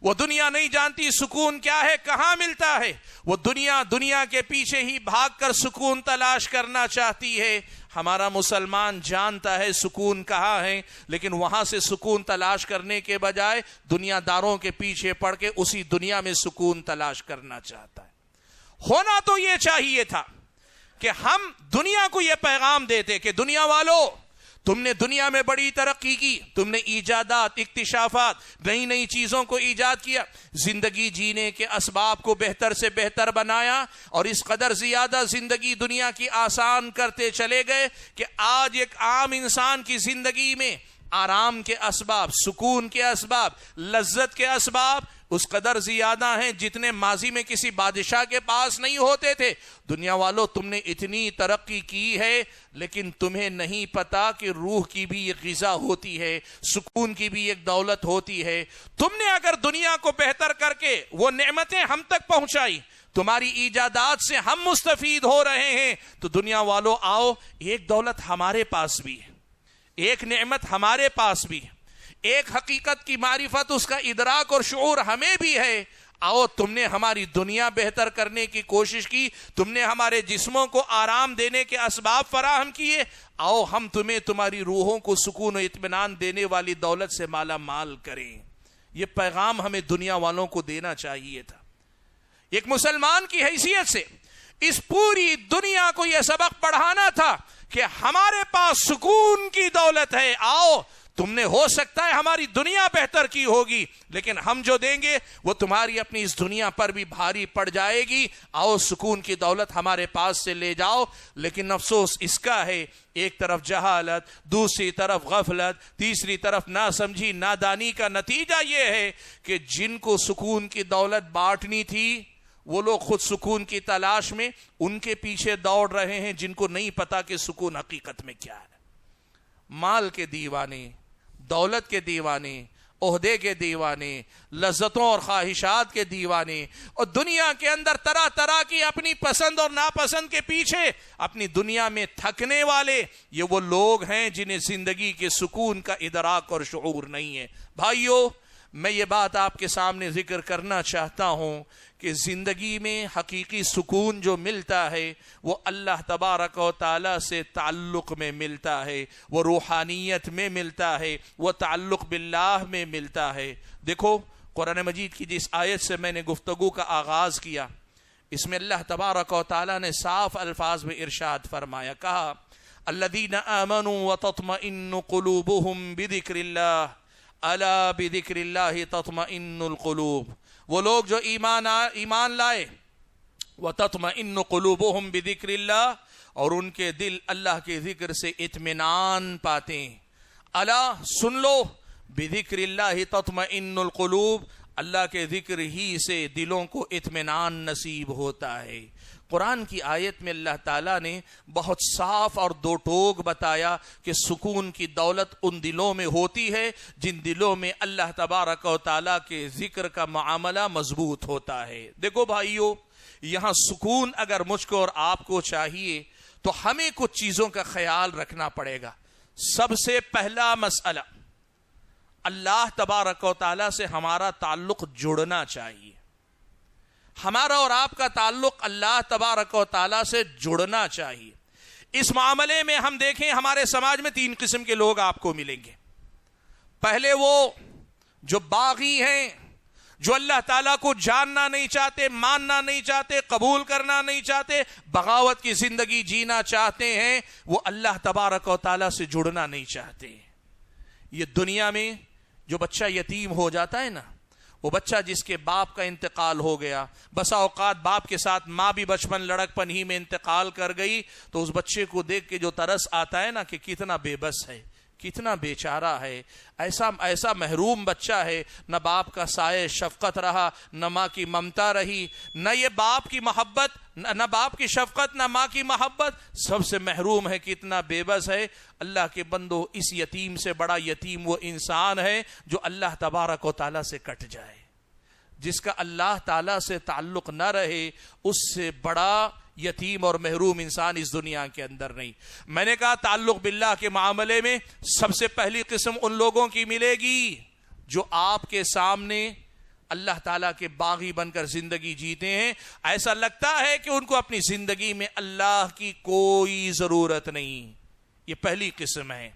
وہ دنیا نہیں جانتی سکون کیا ہے، کہاں ملتا ہے۔ وہ دنیا کے پیچھے ہی بھاگ کر سکون تلاش کرنا چاہتی ہے۔ ہمارا مسلمان جانتا ہے سکون کہاں ہے، لیکن وہاں سے سکون تلاش کرنے کے بجائے دنیا داروں کے پیچھے پڑ کے اسی دنیا میں سکون تلاش کرنا چاہتا ہے۔ ہونا تو یہ چاہیے تھا کہ ہم دنیا کو یہ پیغام دیتے کہ دنیا والو، تم نے دنیا میں بڑی ترقی کی، تم نے ایجادات، اکتشافات، نئی نئی چیزوں کو ایجاد کیا، زندگی جینے کے اسباب کو بہتر سے بہتر بنایا، اور اس قدر زیادہ زندگی دنیا کی آسان کرتے چلے گئے کہ آج ایک عام انسان کی زندگی میں آرام کے اسباب، سکون کے اسباب، لذت کے اسباب اس قدر زیادہ ہیں جتنے ماضی میں کسی بادشاہ کے پاس نہیں ہوتے تھے۔ دنیا والوں، تم نے اتنی ترقی کی ہے، لیکن تمہیں نہیں پتا کہ روح کی بھی ایک غذا ہوتی ہے، سکون کی بھی ایک دولت ہوتی ہے۔ تم نے اگر دنیا کو بہتر کر کے وہ نعمتیں ہم تک پہنچائی، تمہاری ایجادات سے ہم مستفید ہو رہے ہیں، تو دنیا والوں آؤ، ایک دولت ہمارے پاس بھی ہے، ایک نعمت ہمارے پاس بھی ہے، ایک حقیقت کی معرفت، اس کا ادراک اور شعور ہمیں بھی ہے۔ آؤ، تم نے ہماری دنیا بہتر کرنے کی کوشش کی، تم نے ہمارے جسموں کو آرام دینے کے اسباب فراہم کیے، آؤ ہم تمہیں تمہاری روحوں کو سکون و اطمینان دینے والی دولت سے مالا مال کریں۔ یہ پیغام ہمیں دنیا والوں کو دینا چاہیے تھا۔ ایک مسلمان کی حیثیت سے اس پوری دنیا کو یہ سبق پڑھانا تھا کہ ہمارے پاس سکون کی دولت ہے، آؤ، تم نے ہو سکتا ہے ہماری دنیا بہتر کی ہوگی، لیکن ہم جو دیں گے وہ تمہاری اپنی اس دنیا پر بھی بھاری پڑ جائے گی، آؤ سکون کی دولت ہمارے پاس سے لے جاؤ۔ لیکن افسوس اس کا ہے، ایک طرف جہالت، دوسری طرف غفلت، تیسری طرف ناسمجھی، نادانی کا نتیجہ یہ ہے کہ جن کو سکون کی دولت بانٹنی تھی وہ لوگ خود سکون کی تلاش میں ان کے پیچھے دوڑ رہے ہیں جن کو نہیں پتا کہ سکون حقیقت میں کیا ہے. مال کے دیوانے، دولت کے دیوانے، عہدے کے دیوانے، لذتوں اور خواہشات کے دیوانے، اور دنیا کے اندر طرح طرح کی اپنی پسند اور ناپسند کے پیچھے اپنی دنیا میں تھکنے والے، یہ وہ لوگ ہیں جنہیں زندگی کے سکون کا ادراک اور شعور نہیں ہے. بھائیو، میں یہ بات آپ کے سامنے ذکر کرنا چاہتا ہوں کہ زندگی میں حقیقی سکون جو ملتا ہے وہ اللہ تبارک و تعالی سے تعلق میں ملتا ہے، وہ روحانیت میں ملتا ہے، وہ تعلق باللہ میں ملتا ہے. دیکھو قرآن مجید کی جس آیت سے میں نے گفتگو کا آغاز کیا، اس میں اللہ تبارک و تعالی نے صاف الفاظ میں ارشاد فرمایا، کہا الذین آمنوا وتطمئن قلوبهم بذکر اللہ الا بذکر اللہ تطمئن القلوب. وہ لوگ جو ایمان لائے، وتطمئن قلوبهم بذکر اللہ، اور ان کے دل اللہ کے ذکر سے اطمینان پاتے ہیں. الا، سن لو، بذکر اللہ تطمئن القلوب، اللہ کے ذکر ہی سے دلوں کو اطمینان نصیب ہوتا ہے. قرآن کی آیت میں اللہ تعالیٰ نے بہت صاف اور دو ٹوک بتایا کہ سکون کی دولت ان دلوں میں ہوتی ہے جن دلوں میں اللہ تبارک و تعالیٰ کے ذکر کا معاملہ مضبوط ہوتا ہے. دیکھو بھائیو، یہاں سکون اگر مجھ کو اور آپ کو چاہیے تو ہمیں کچھ چیزوں کا خیال رکھنا پڑے گا. سب سے پہلا مسئلہ، اللہ تبارک و تعالیٰ سے ہمارا تعلق جڑنا چاہیے. ہمارا اور آپ کا تعلق اللہ تبارک و تعالیٰ سے جڑنا چاہیے. اس معاملے میں ہم دیکھیں ہمارے سماج میں 3 قسم کے لوگ آپ کو ملیں گے. پہلے وہ جو باغی ہیں، جو اللہ تعالیٰ کو جاننا نہیں چاہتے، ماننا نہیں چاہتے، قبول کرنا نہیں چاہتے، بغاوت کی زندگی جینا چاہتے ہیں، وہ اللہ تبارک و تعالیٰ سے جڑنا نہیں چاہتے. یہ دنیا میں جو بچہ یتیم ہو جاتا ہے نا، وہ بچہ جس کے باپ کا انتقال ہو گیا، بسا اوقات باپ کے ساتھ ماں بھی بچپن لڑکپن ہی میں انتقال کر گئی، تو اس بچے کو دیکھ کے جو ترس آتا ہے نا کہ کتنا بے بس ہے، کتنا بیچارہ ہے، ایسا محروم بچہ ہے، نہ باپ کا سایہ شفقت رہا، نہ ماں کی ممتا رہی، نہ یہ باپ کی محبت، نہ باپ کی شفقت، نہ ماں کی محبت، سب سے محروم ہے، کتنا بے بس ہے. اللہ کے بندو، اس یتیم سے بڑا یتیم وہ انسان ہے جو اللہ تبارک و تعالیٰ سے کٹ جائے. جس کا اللہ تعالیٰ سے تعلق نہ رہے، اس سے بڑا یتیم اور محروم انسان اس دنیا کے اندر نہیں. میں نے کہا تعلق باللہ کے معاملے میں سب سے پہلی قسم ان لوگوں کی ملے گی جو آپ کے سامنے اللہ تعالیٰ کے باغی بن کر زندگی جیتے ہیں. ایسا لگتا ہے کہ ان کو اپنی زندگی میں اللہ کی کوئی ضرورت نہیں. یہ پہلی قسم ہے.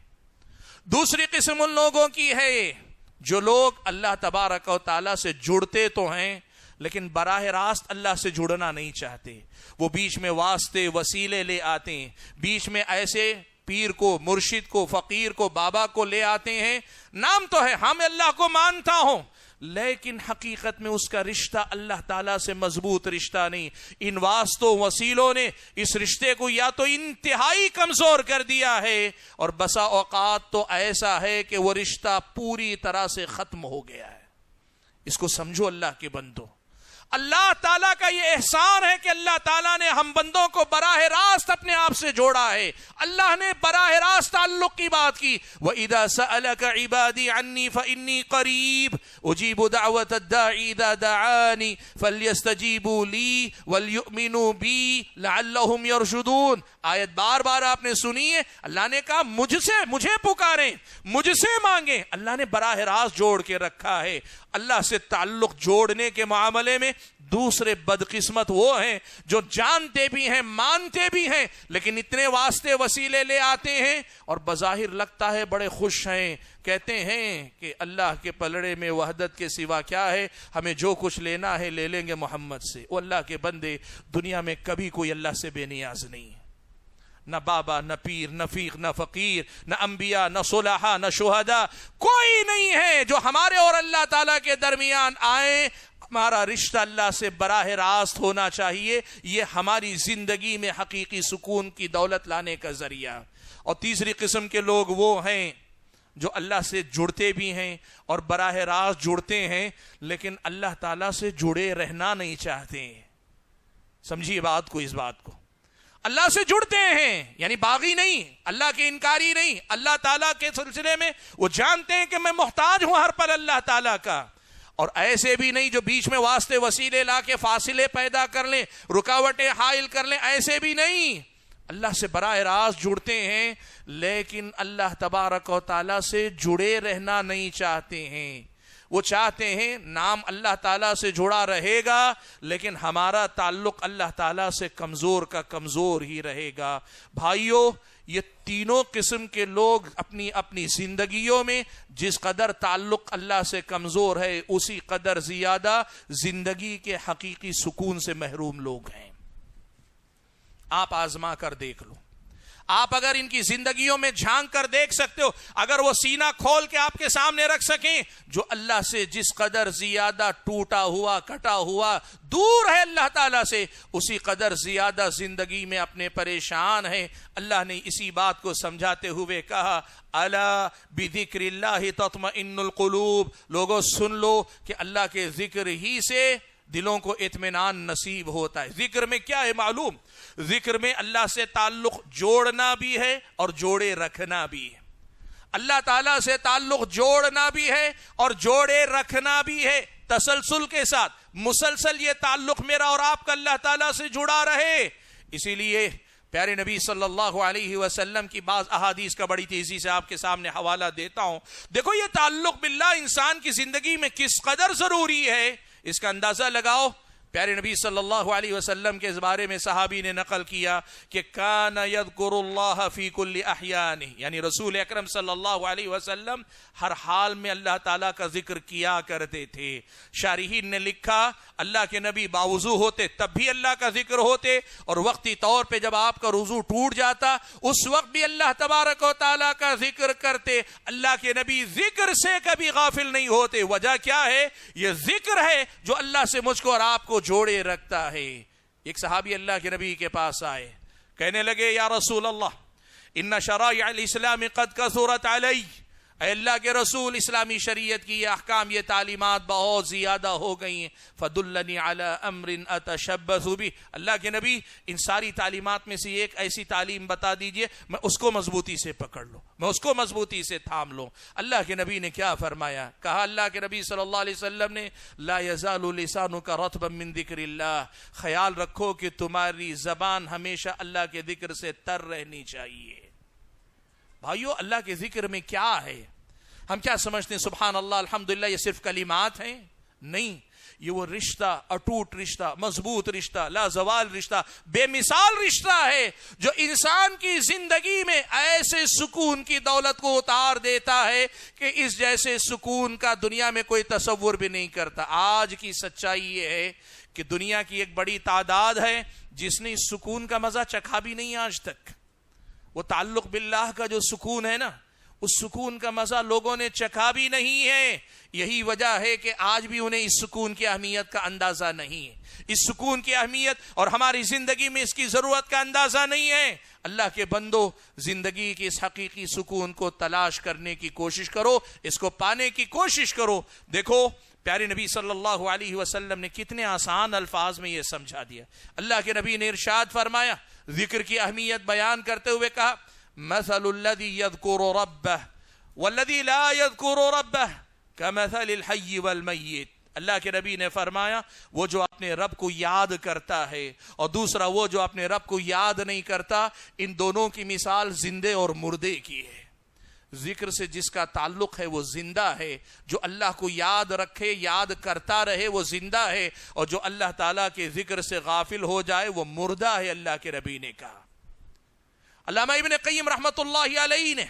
دوسری قسم ان لوگوں کی ہے جو لوگ اللہ تبارک و تعالیٰ سے جڑتے تو ہیں لیکن براہ راست اللہ سے جڑنا نہیں چاہتے. وہ بیچ میں واسطے وسیلے لے آتے ہیں، بیچ میں ایسے پیر کو، مرشد کو، فقیر کو، بابا کو لے آتے ہیں. نام تو ہے ہم اللہ کو مانتا ہوں، لیکن حقیقت میں اس کا رشتہ اللہ تعالیٰ سے مضبوط رشتہ نہیں. ان واسطوں وسیلوں نے اس رشتے کو یا تو انتہائی کمزور کر دیا ہے، اور بسا اوقات تو ایسا ہے کہ وہ رشتہ پوری طرح سے ختم ہو گیا ہے. اس کو سمجھو اللہ کے بندو. اللہ تعالیٰ کا یہ احسان ہے کہ اللہ تعالیٰ نے ہم بندوں کو براہ راست اپنے آپ سے جوڑا ہے. اللہ نے براہ راست تعلق کی بات کی. وَإِذَا سَأَلَكَ عِبَادِي عَنِّي فَإِنِّي قَرِيبٌ أُجِيبُ دَعْوَةَ الدَّاعِ إِذَا دَعَانِ فَلْيَسْتَجِيبُوا لِي وَلْيُؤْمِنُوا بِي لَعَلَّهُمْ يَرْشُدُونَ. آیت بار بار آپ نے سنی ہے. اللہ نے کہا مجھے پکاریں، مجھ سے مانگیں. اللہ نے براہ راست جوڑ کے رکھا ہے. اللہ سے تعلق جوڑنے کے معاملے میں دوسرے بدقسمت وہ ہیں جو جانتے بھی ہیں، مانتے بھی ہیں، لیکن اتنے واسطے وسیلے لے آتے ہیں اور بظاہر لگتا ہے بڑے خوش ہیں. کہتے ہیں کہ اللہ کے پلڑے میں وحدت کے سوا کیا ہے، ہمیں جو کچھ لینا ہے لے لیں گے محمد سے. وہ اللہ کے بندے، دنیا میں کبھی کوئی اللہ سے بے نیاز نہیں ہے. نہ بابا، نہ پیر، نہ فقیر، نہ فقیر، نہ انبیاء، نہ صلحاء، نہ شہداء، کوئی نہیں ہے جو ہمارے اور اللہ تعالیٰ کے درمیان آئے. ہمارا رشتہ اللہ سے براہ راست ہونا چاہیے. یہ ہماری زندگی میں حقیقی سکون کی دولت لانے کا ذریعہ. اور تیسری قسم کے لوگ وہ ہیں جو اللہ سے جڑتے بھی ہیں اور براہ راست جڑتے ہیں لیکن اللہ تعالیٰ سے جڑے رہنا نہیں چاہتے. سمجھیے بات کو، اس بات کو اللہ سے جڑتے ہیں، یعنی باغی نہیں، اللہ کے انکاری نہیں، اللہ تعالیٰ کے سلسلے میں وہ جانتے ہیں کہ میں محتاج ہوں ہر پل اللہ تعالیٰ کا، اور ایسے بھی نہیں جو بیچ میں واسطے وسیلے لا کے فاصلے پیدا کر لیں، رکاوٹیں حائل کر لیں، ایسے بھی نہیں، اللہ سے براہ راست جڑتے ہیں، لیکن اللہ تبارک و تعالیٰ سے جڑے رہنا نہیں چاہتے ہیں۔ وہ چاہتے ہیں نام اللہ تعالیٰ سے جڑا رہے گا، لیکن ہمارا تعلق اللہ تعالیٰ سے کمزور کا کمزور ہی رہے گا۔ بھائیوں، یہ تینوں قسم کے لوگ اپنی اپنی زندگیوں میں جس قدر تعلق اللہ سے کمزور ہے، اسی قدر زیادہ زندگی کے حقیقی سکون سے محروم لوگ ہیں۔ آپ آزما کر دیکھ لو، آپ اگر ان کی زندگیوں میں جھانک کر دیکھ سکتے ہو، اگر وہ سینہ کھول کے آپ کے سامنے رکھ سکیں، جو اللہ سے جس قدر زیادہ ٹوٹا ہوا کٹا ہوا دور ہے اللہ تعالیٰ سے، اسی قدر زیادہ زندگی میں اپنے پریشان ہیں۔ اللہ نے اسی بات کو سمجھاتے ہوئے کہا، الا بذکر اللہ تطمئن القلوب، لوگوں سن لو کہ اللہ کے ذکر ہی سے دلوں کو اطمینان نصیب ہوتا ہے۔ ذکر میں کیا ہے معلوم؟ ذکر میں اللہ سے تعلق جوڑنا بھی ہے اور جوڑے رکھنا بھی ہے۔ اللہ تعالیٰ سے تعلق جوڑنا بھی ہے اور جوڑے رکھنا بھی ہے، تسلسل کے ساتھ مسلسل یہ تعلق میرا اور آپ کا اللہ تعالیٰ سے جڑا رہے۔ اسی لیے پیارے نبی صلی اللہ علیہ وسلم کی بعض احادیث کا بڑی تیزی سے آپ کے سامنے حوالہ دیتا ہوں۔ دیکھو یہ تعلق باللہ انسان کی زندگی میں کس قدر ضروری ہے، اس کا اندازہ لگاؤ۔ پیارے نبی صلی اللہ علیہ وسلم کے اس بارے میں صحابی نے نقل کیا کہ کان یذکر اللہ فی کل احیانہ، یعنی رسول اکرم صلی اللہ علیہ وسلم ہر حال میں اللہ تعالیٰ کا ذکر کیا کرتے تھے۔ شارحین نے لکھا اللہ کے نبی باوضو ہوتے تب بھی اللہ کا ذکر ہوتے، اور وقتی طور پہ جب آپ کا وضو ٹوٹ جاتا اس وقت بھی اللہ تبارک و تعالیٰ کا ذکر کرتے۔ اللہ کے نبی ذکر سے کبھی غافل نہیں ہوتے۔ وجہ کیا ہے؟ یہ ذکر ہے جو اللہ سے مجھ کو اور آپ کو جوڑے رکھتا ہے۔ ایک صحابی اللہ کے نبی کے پاس آئے، کہنے لگے یا رسول اللہ ان شرائع الاسلام قد کثرت علی، اے اللہ کے رسول اسلامی شریعت کی یہ احکام، یہ تعلیمات بہت زیادہ ہو گئی ہیں، فدلنی علی امر اتشبث بہ، اللہ کے نبی ان ساری تعلیمات میں سے ایک ایسی تعلیم بتا دیجئے میں اس کو مضبوطی سے پکڑ لوں، میں اس کو مضبوطی سے تھام لوں۔ اللہ کے نبی نے کیا فرمایا؟ کہا اللہ کے نبی صلی اللہ علیہ وسلم نے لا یزال لسانک رطبا من ذکر اللہ، خیال رکھو کہ تمہاری زبان ہمیشہ اللہ کے ذکر سے تر رہنی چاہیے۔ بھائیو، اللہ کے ذکر میں کیا ہے؟ ہم کیا سمجھتے ہیں سبحان اللہ الحمدللہ یہ صرف کلمات ہیں؟ نہیں، یہ وہ رشتہ، اٹوٹ رشتہ، مضبوط رشتہ، لا زوال رشتہ، بے مثال رشتہ ہے جو انسان کی زندگی میں ایسے سکون کی دولت کو اتار دیتا ہے کہ اس جیسے سکون کا دنیا میں کوئی تصور بھی نہیں کرتا۔ آج کی سچائی یہ ہے کہ دنیا کی ایک بڑی تعداد ہے جس نے اس سکون کا مزہ چکھا بھی نہیں آج تک۔ وہ تعلق باللہ کا جو سکون ہے نا، اس سکون کا مزہ لوگوں نے چکھا بھی نہیں ہے۔ یہی وجہ ہے کہ آج بھی انہیں اس سکون کی اہمیت کا اندازہ نہیں ہے، اس سکون کی اہمیت اور ہماری زندگی میں اس کی ضرورت کا اندازہ نہیں ہے۔ اللہ کے بندو، زندگی کے اس حقیقی سکون کو تلاش کرنے کی کوشش کرو، اس کو پانے کی کوشش کرو۔ دیکھو پیارے نبی صلی اللہ علیہ وسلم نے کتنے آسان الفاظ میں یہ سمجھا دیا۔ اللہ کے نبی نے ارشاد فرمایا، ذکر کی اہمیت بیان کرتے ہوئے کہا، مثل الذي يذكر ربه والذي لا يذكر ربه كمثل الحي والميت۔ اللہ کے نبی نے فرمایا وہ جو اپنے رب کو یاد کرتا ہے اور دوسرا وہ جو اپنے رب کو یاد نہیں کرتا، ان دونوں کی مثال زندے اور مردے کی ہے۔ ذکر سے جس کا تعلق ہے وہ زندہ ہے، جو اللہ کو یاد رکھے، یاد کرتا رہے، وہ زندہ ہے، اور جو اللہ تعالیٰ کے ذکر سے غافل ہو جائے وہ مردہ ہے، اللہ کے نبی نے کہا۔ علامہ ابن قیم رحمت اللہ علیہ نے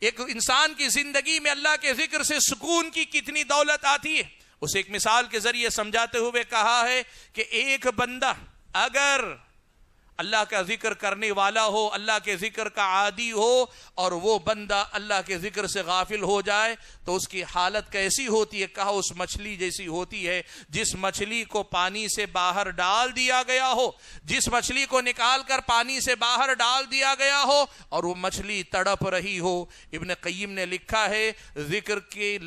ایک انسان کی زندگی میں اللہ کے ذکر سے سکون کی کتنی دولت آتی ہے اسے ایک مثال کے ذریعے سمجھاتے ہوئے کہا ہے کہ ایک بندہ اگر اللہ کا ذکر کرنے والا ہو، اللہ کے ذکر کا عادی ہو، اور وہ بندہ اللہ کے ذکر سے غافل ہو جائے تو اس کی حالت کیسی ہوتی ہے؟ کہا اس مچھلی جیسی ہوتی ہے جس مچھلی کو پانی سے باہر ڈال دیا گیا ہو، جس مچھلی کو نکال کر پانی سے باہر ڈال دیا گیا ہو اور وہ مچھلی تڑپ رہی ہو۔ ابن قیم نے لکھا ہے ذکر کی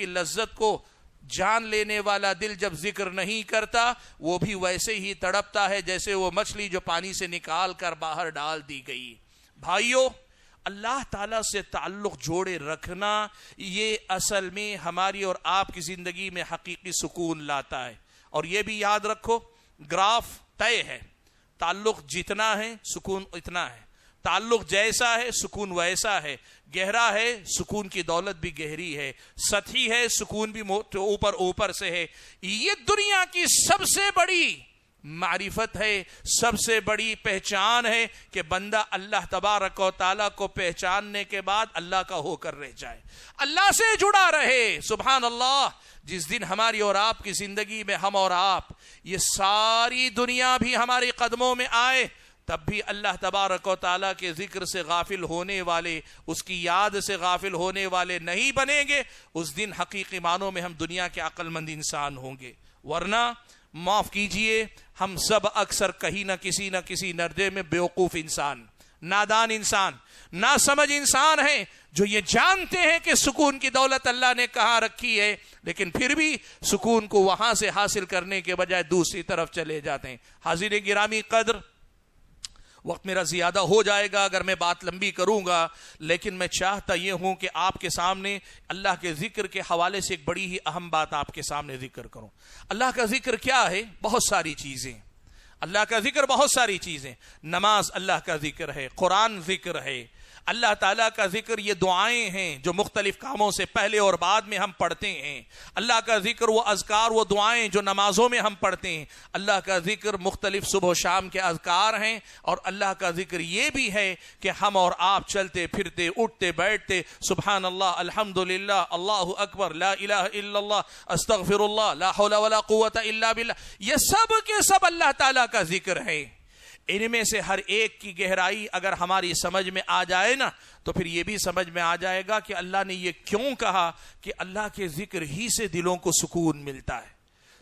لذت کو جان لینے والا دل جب ذکر نہیں کرتا وہ بھی ویسے ہی تڑپتا ہے جیسے وہ مچھلی جو پانی سے نکال کر باہر ڈال دی گئی. بھائیو، اللہ تعالیٰ سے تعلق جوڑے رکھنا یہ اصل میں ہماری اور آپ کی زندگی میں حقیقی سکون لاتا ہے. اور یہ بھی یاد رکھو، گراف طے ہے، تعلق جتنا ہے سکون اتنا ہے، تعلق جیسا ہے سکون ویسا ہے، گہرا ہے سکون کی دولت بھی گہری ہے، سطحی ہے سکون بھی اوپر سے ہے. یہ دنیا کی سب سے بڑی معرفت ہے، سب سے بڑی پہچان ہے کہ بندہ اللہ تبارک و تعالیٰ کو پہچاننے کے بعد اللہ کا ہو کر رہ جائے، اللہ سے جڑا رہے. سبحان اللہ. جس دن ہماری اور آپ کی زندگی میں ہم اور آپ یہ ساری دنیا بھی ہمارے قدموں میں آئے، تب بھی اللہ تبارک و تعالیٰ کے ذکر سے غافل ہونے والے، اس کی یاد سے غافل ہونے والے نہیں بنیں گے. اس دن حقیقی معنوں میں ہم دنیا کے عقل مند انسان ہوں گے. ورنہ معاف کیجئے، ہم سب اکثر کہیں نہ کسی نردے میں بیوقوف انسان، نادان انسان، ناسمجھ انسان ہیں جو یہ جانتے ہیں کہ سکون کی دولت اللہ نے کہاں رکھی ہے، لیکن پھر بھی سکون کو وہاں سے حاصل کرنے کے بجائے دوسری طرف چلے جاتے ہیں. حاضرین گرامی قدر، وقت میرا زیادہ ہو جائے گا اگر میں بات لمبی کروں گا، لیکن میں چاہتا یہ ہوں کہ آپ کے سامنے اللہ کے ذکر کے حوالے سے ایک بڑی ہی اہم بات آپ کے سامنے ذکر کروں. اللہ کا ذکر کیا ہے؟ بہت ساری چیزیں. اللہ کا ذکر بہت ساری چیزیں. نماز اللہ کا ذکر ہے، قرآن ذکر ہے، اللہ تعالیٰ کا ذکر یہ دعائیں ہیں جو مختلف کاموں سے پہلے اور بعد میں ہم پڑھتے ہیں. اللہ کا ذکر وہ اذکار، وہ دعائیں جو نمازوں میں ہم پڑھتے ہیں. اللہ کا ذکر مختلف صبح و شام کے اذکار ہیں. اور اللہ کا ذکر یہ بھی ہے کہ ہم اور آپ چلتے پھرتے اٹھتے بیٹھتے سبحان اللہ، الحمدللہ، اللہ اکبر، لا الہ الا اللہ، استغفر اللہ، لا حول ولا قوت الا باللہ، یہ سب کے سب اللہ تعالیٰ کا ذکر ہے. ان میں سے ہر ایک کی گہرائی اگر ہماری سمجھ میں آ جائے نا تو پھر یہ بھی سمجھ میں آ جائے گا کہ اللہ نے یہ کیوں کہا کہ اللہ کے ذکر ہی سے دلوں کو سکون ملتا ہے.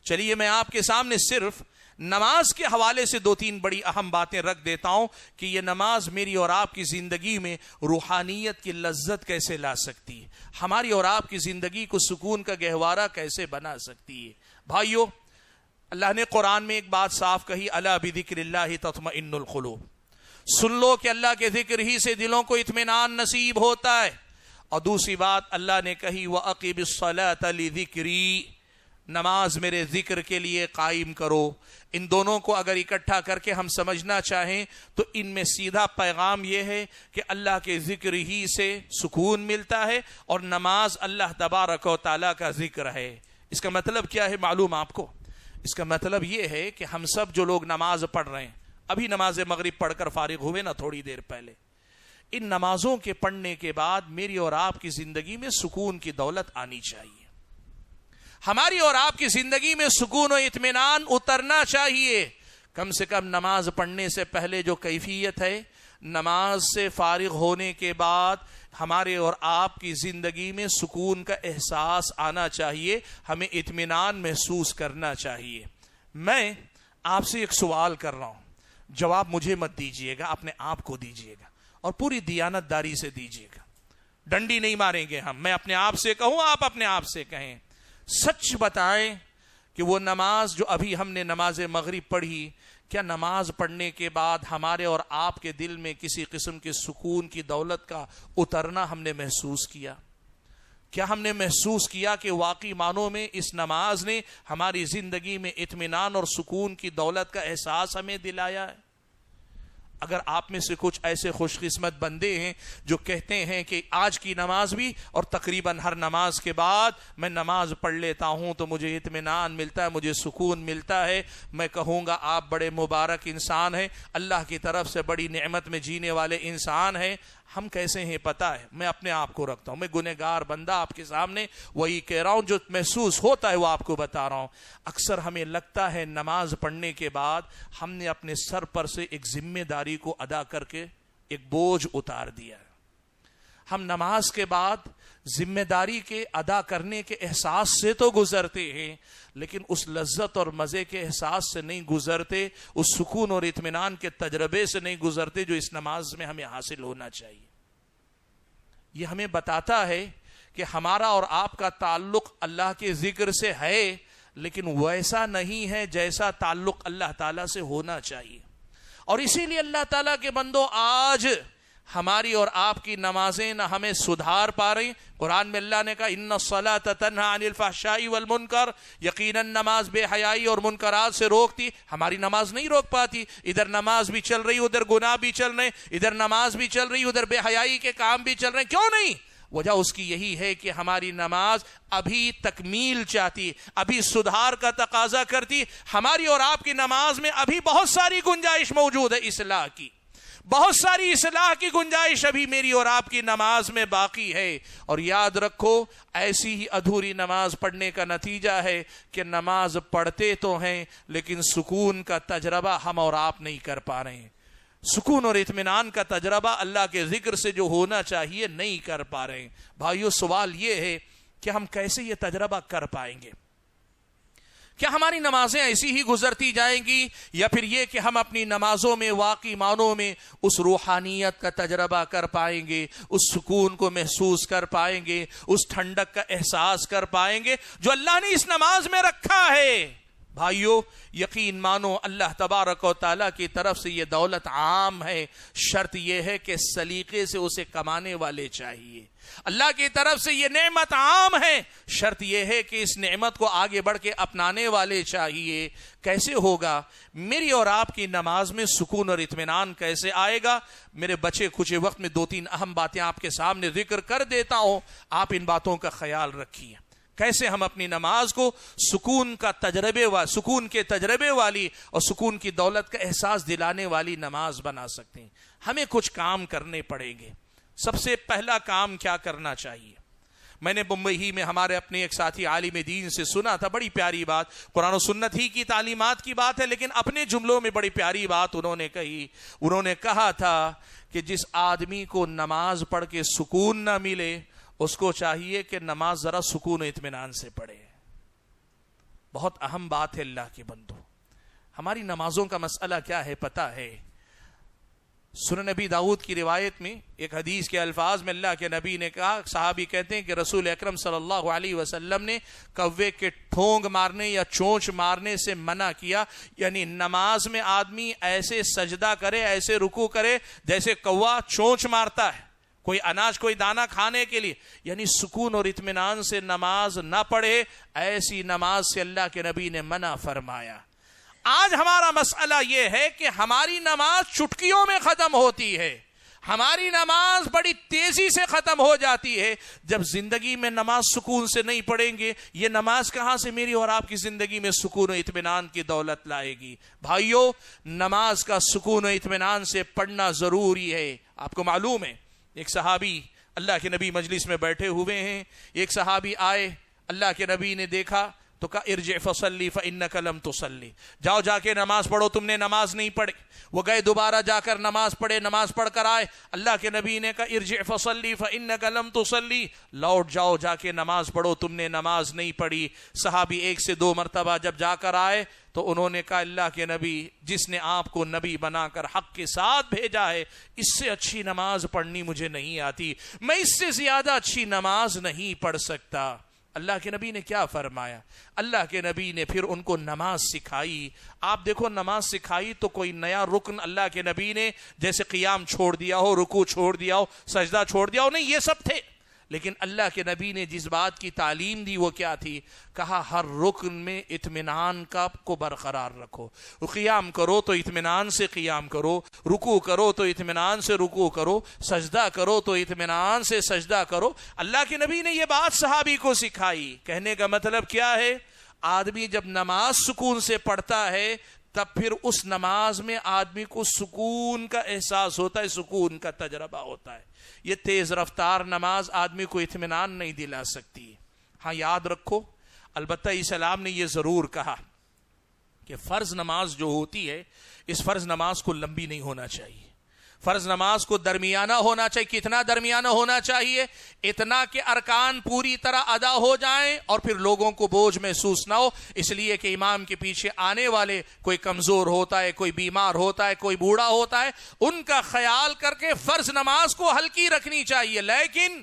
چلیے میں آپ کے سامنے صرف نماز کے حوالے سے 2-3 بڑی اہم باتیں رکھ دیتا ہوں کہ یہ نماز میری اور آپ کی زندگی میں روحانیت کی لذت کیسے لا سکتی ہے، ہماری اور آپ کی زندگی کو سکون کا گہوارہ کیسے بنا سکتی ہے. بھائیو، اللہ نے قرآن میں ایک بات صاف کہی، الا بذکر اللہ تطمئن القلوب. سن لو کہ اللہ کے ذکر ہی سے دلوں کو اطمینان نصیب ہوتا ہے. اور دوسری بات اللہ نے کہی وَأَقِمِ الصَّلَاةَ لِذِكْرِي، نماز میرے ذکر کے لیے قائم کرو. ان دونوں کو اگر اکٹھا کر کے ہم سمجھنا چاہیں تو ان میں سیدھا پیغام یہ ہے کہ اللہ کے ذکر ہی سے سکون ملتا ہے اور نماز اللہ تبارک و تعالیٰ کا ذکر ہے. اس کا مطلب کیا ہے معلوم آپ کو؟ اس کا مطلب یہ ہے کہ ہم سب جو لوگ نماز پڑھ رہے ہیں، ابھی نماز مغرب پڑھ کر فارغ ہوئے نا تھوڑی دیر پہلے، ان نمازوں کے پڑھنے کے بعد میری اور آپ کی زندگی میں سکون کی دولت آنی چاہیے. ہماری اور آپ کی زندگی میں سکون و اطمینان اترنا چاہیے. کم سے کم نماز پڑھنے سے پہلے جو کیفیت ہے، نماز سے فارغ ہونے کے بعد ہمارے اور آپ کی زندگی میں سکون کا احساس آنا چاہیے، ہمیں اطمینان محسوس کرنا چاہیے. میں آپ سے ایک سوال کر رہا ہوں، جواب مجھے مت دیجئے گا، اپنے آپ کو دیجئے گا اور پوری دیانت داری سے دیجئے گا. ڈنڈی نہیں ماریں گے ہم، میں اپنے آپ سے کہوں، آپ اپنے آپ سے کہیں. سچ بتائیں کہ وہ نماز جو ابھی ہم نے نماز مغرب پڑھی، کیا نماز پڑھنے کے بعد ہمارے اور آپ کے دل میں کسی قسم کے سکون کی دولت کا اترنا ہم نے محسوس کیا؟ کیا ہم نے محسوس کیا کہ واقعی معنوں میں اس نماز نے ہماری زندگی میں اطمینان اور سکون کی دولت کا احساس ہمیں دلایا ہے؟ اگر آپ میں سے کچھ ایسے خوش قسمت بندے ہیں جو کہتے ہیں کہ آج کی نماز بھی اور تقریباً ہر نماز کے بعد میں نماز پڑھ لیتا ہوں تو مجھے اطمینان ملتا ہے، مجھے سکون ملتا ہے، میں کہوں گا آپ بڑے مبارک انسان ہیں، اللہ کی طرف سے بڑی نعمت میں جینے والے انسان ہیں. ہم کیسے ہیں پتہ ہے؟ میں اپنے آپ کو رکھتا ہوں، میں گنہگار بندہ آپ کے سامنے وہی کہہ رہا ہوں جو محسوس ہوتا ہے وہ آپ کو بتا رہا ہوں. اکثر ہمیں لگتا ہے نماز پڑھنے کے بعد ہم نے اپنے سر پر سے ایک ذمہ داری کو ادا کر کے ایک بوجھ اتار دیا ہے. ہم نماز کے بعد ذمہ داری کے ادا کرنے کے احساس سے تو گزرتے ہیں، لیکن اس لذت اور مزے کے احساس سے نہیں گزرتے، اس سکون اور اطمینان کے تجربے سے نہیں گزرتے جو اس نماز میں ہمیں حاصل ہونا چاہیے. یہ ہمیں بتاتا ہے کہ ہمارا اور آپ کا تعلق اللہ کے ذکر سے ہے، لیکن ویسا نہیں ہے جیسا تعلق اللہ تعالیٰ سے ہونا چاہیے. اور اسی لیے اللہ تعالیٰ کے بندوں، آج ہماری اور آپ کی نمازیں نہ ہمیں سدھار پا رہی. قرآن میں اللہ نے کہا ان الصلاۃ تنہی عن الفحشاء والمنکر، یقیناً نماز بے حیائی اور منکرات سے روکتی. ہماری نماز نہیں روک پاتی. ادھر نماز بھی چل رہی، ادھر گناہ بھی چل رہے، ادھر نماز بھی چل رہی، ادھر بے حیائی کے کام بھی چل رہے. کیوں نہیں؟ وجہ اس کی یہی ہے کہ ہماری نماز ابھی تکمیل چاہتی، ابھی سدھار کا تقاضا کرتی. ہماری اور آپ کی نماز میں ابھی بہت ساری گنجائش موجود ہے اصلاح کی، بہت ساری اصلاح کی گنجائش ابھی میری اور آپ کی نماز میں باقی ہے. اور یاد رکھو، ایسی ہی ادھوری نماز پڑھنے کا نتیجہ ہے کہ نماز پڑھتے تو ہیں لیکن سکون کا تجربہ ہم اور آپ نہیں کر پا رہے ہیں. سکون اور اطمینان کا تجربہ اللہ کے ذکر سے جو ہونا چاہیے نہیں کر پا رہے ہیں. بھائیو، سوال یہ ہے کہ ہم کیسے یہ تجربہ کر پائیں گے؟ کیا ہماری نمازیں ایسی ہی گزرتی جائیں گی، یا پھر یہ کہ ہم اپنی نمازوں میں واقعی معنوں میں اس روحانیت کا تجربہ کر پائیں گے، اس سکون کو محسوس کر پائیں گے، اس ٹھنڈک کا احساس کر پائیں گے جو اللہ نے اس نماز میں رکھا ہے؟ بھائیو، یقین مانو اللہ تبارک و تعالیٰ کی طرف سے یہ دولت عام ہے. شرط یہ ہے کہ سلیقے سے اسے کمانے والے چاہیے. اللہ کی طرف سے یہ نعمت عام ہے، شرط یہ ہے کہ اس نعمت کو آگے بڑھ کے اپنانے والے چاہیے. کیسے ہوگا؟ میری اور آپ کی نماز میں سکون اور اطمینان کیسے آئے گا؟ میرے بچے کچھ وقت میں 2-3 اہم باتیں آپ کے سامنے ذکر کر دیتا ہوں، آپ ان باتوں کا خیال رکھیے. کیسے ہم اپنی نماز کو سکون کے تجربے والی اور سکون کی دولت کا احساس دلانے والی نماز بنا سکتے ہیں. ہمیں کچھ کام کرنے پڑیں گے. سب سے پہلا کام کیا کرنا چاہیے؟ میں نے بمبئی ہی میں ہمارے اپنے ایک ساتھی عالم دین سے سنا تھا، بڑی پیاری بات، قرآن و سنت ہی کی تعلیمات کی بات ہے، لیکن اپنے جملوں میں بڑی پیاری بات انہوں نے کہی. انہوں نے کہا تھا کہ جس آدمی کو نماز پڑھ کے سکون نہ ملے، اس کو چاہیے کہ نماز ذرا سکون و اطمینان سے پڑھے. بہت اہم بات ہے اللہ کے بندو. ہماری نمازوں کا مسئلہ کیا ہے پتہ ہے؟ سنن نبی داؤد کی روایت میں ایک حدیث کے الفاظ میں اللہ کے نبی نے کہا، صحابی کہتے ہیں کہ رسول اکرم صلی اللہ علیہ وسلم نے کوے کے ٹھونگ مارنے یا چونچ مارنے سے منع کیا. یعنی نماز میں آدمی ایسے سجدہ کرے، ایسے رکوع کرے جیسے کوا چونچ مارتا ہے کوئی اناج کوئی دانہ کھانے کے لیے. یعنی سکون اور اطمینان سے نماز نہ پڑھے، ایسی نماز سے اللہ کے نبی نے منع فرمایا. آج ہمارا مسئلہ یہ ہے کہ ہماری نماز چٹکیوں میں ختم ہوتی ہے، ہماری نماز بڑی تیزی سے ختم ہو جاتی ہے. جب زندگی میں نماز سکون سے نہیں پڑھیں گے، یہ نماز کہاں سے میری اور آپ کی زندگی میں سکون و اطمینان کی دولت لائے گی؟ بھائیو، نماز کا سکون و اطمینان سے پڑھنا ضروری ہے. آپ کو معلوم ہے، ایک صحابی اللہ کے نبی مجلس میں بیٹھے ہوئے ہیں، ایک صحابی آئے، اللہ کے نبی نے دیکھا تو کہا ارجع فصلی فإنک لم تصلی، جاؤ جا کے نماز پڑھو، تم نے نماز نہیں پڑھی. وہ گئے دوبارہ جا کر نماز پڑھے، نماز پڑھ کر آئے. اللہ کے نبی نے کہا ارجع فصلی فإنک لم تصلی، لوٹ جاؤ جا کے نماز پڑھو، تم نے نماز نہیں پڑھی. صحابی 1 سے 2 مرتبہ جب جا کر آئے تو انہوں نے کہا اللہ کے نبی، جس نے آپ کو نبی بنا کر حق کے ساتھ بھیجا ہے، اس سے اچھی نماز پڑھنی مجھے نہیں آتی، میں اس سے زیادہ اچھی نماز نہیں پڑھ سکتا. اللہ کے نبی نے کیا فرمایا؟ اللہ کے نبی نے پھر ان کو نماز سکھائی. آپ دیکھو، نماز سکھائی تو کوئی نیا رکن اللہ کے نبی نے جیسے قیام چھوڑ دیا ہو، رکوع چھوڑ دیا ہو، سجدہ چھوڑ دیا ہو، نہیں، یہ سب تھے. لیکن اللہ کے نبی نے جس بات کی تعلیم دی وہ کیا تھی؟ کہا ہر رکن میں اطمینان کو برقرار رکھو. قیام کرو تو اطمینان سے قیام کرو، رکوع کرو تو اطمینان سے رکوع کرو، سجدہ کرو تو اطمینان سے سجدہ کرو. اللہ کے نبی نے یہ بات صحابی کو سکھائی. کہنے کا مطلب کیا ہے؟ آدمی جب نماز سکون سے پڑھتا ہے تب پھر اس نماز میں آدمی کو سکون کا احساس ہوتا ہے، سکون کا تجربہ ہوتا ہے. یہ تیز رفتار نماز آدمی کو اطمینان نہیں دلا سکتی. ہاں یاد رکھو، البتہ اسلام نے یہ ضرور کہا کہ فرض نماز جو ہوتی ہے، اس فرض نماز کو لمبی نہیں ہونا چاہیے. فرض نماز کو درمیانہ ہونا چاہیے. کتنا درمیانہ ہونا چاہیے؟ اتنا کہ ارکان پوری طرح ادا ہو جائیں اور پھر لوگوں کو بوجھ محسوس نہ ہو. اس لیے کہ امام کے پیچھے آنے والے کوئی کمزور ہوتا ہے، کوئی بیمار ہوتا ہے، کوئی بوڑھا ہوتا ہے، ان کا خیال کر کے فرض نماز کو ہلکی رکھنی چاہیے. لیکن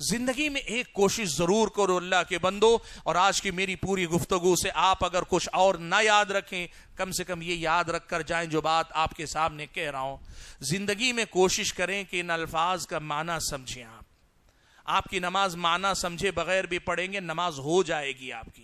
زندگی میں ایک کوشش ضرور کرو اللہ کے بندو، اور آج کی میری پوری گفتگو سے آپ اگر کچھ اور نہ یاد رکھیں، کم سے کم یہ یاد رکھ کر جائیں جو بات آپ کے سامنے کہہ رہا ہوں۔ زندگی میں کوشش کریں کہ ان الفاظ کا معنی سمجھیں۔ آپ کی نماز معنی سمجھے بغیر بھی پڑھیں گے، نماز ہو جائے گی آپ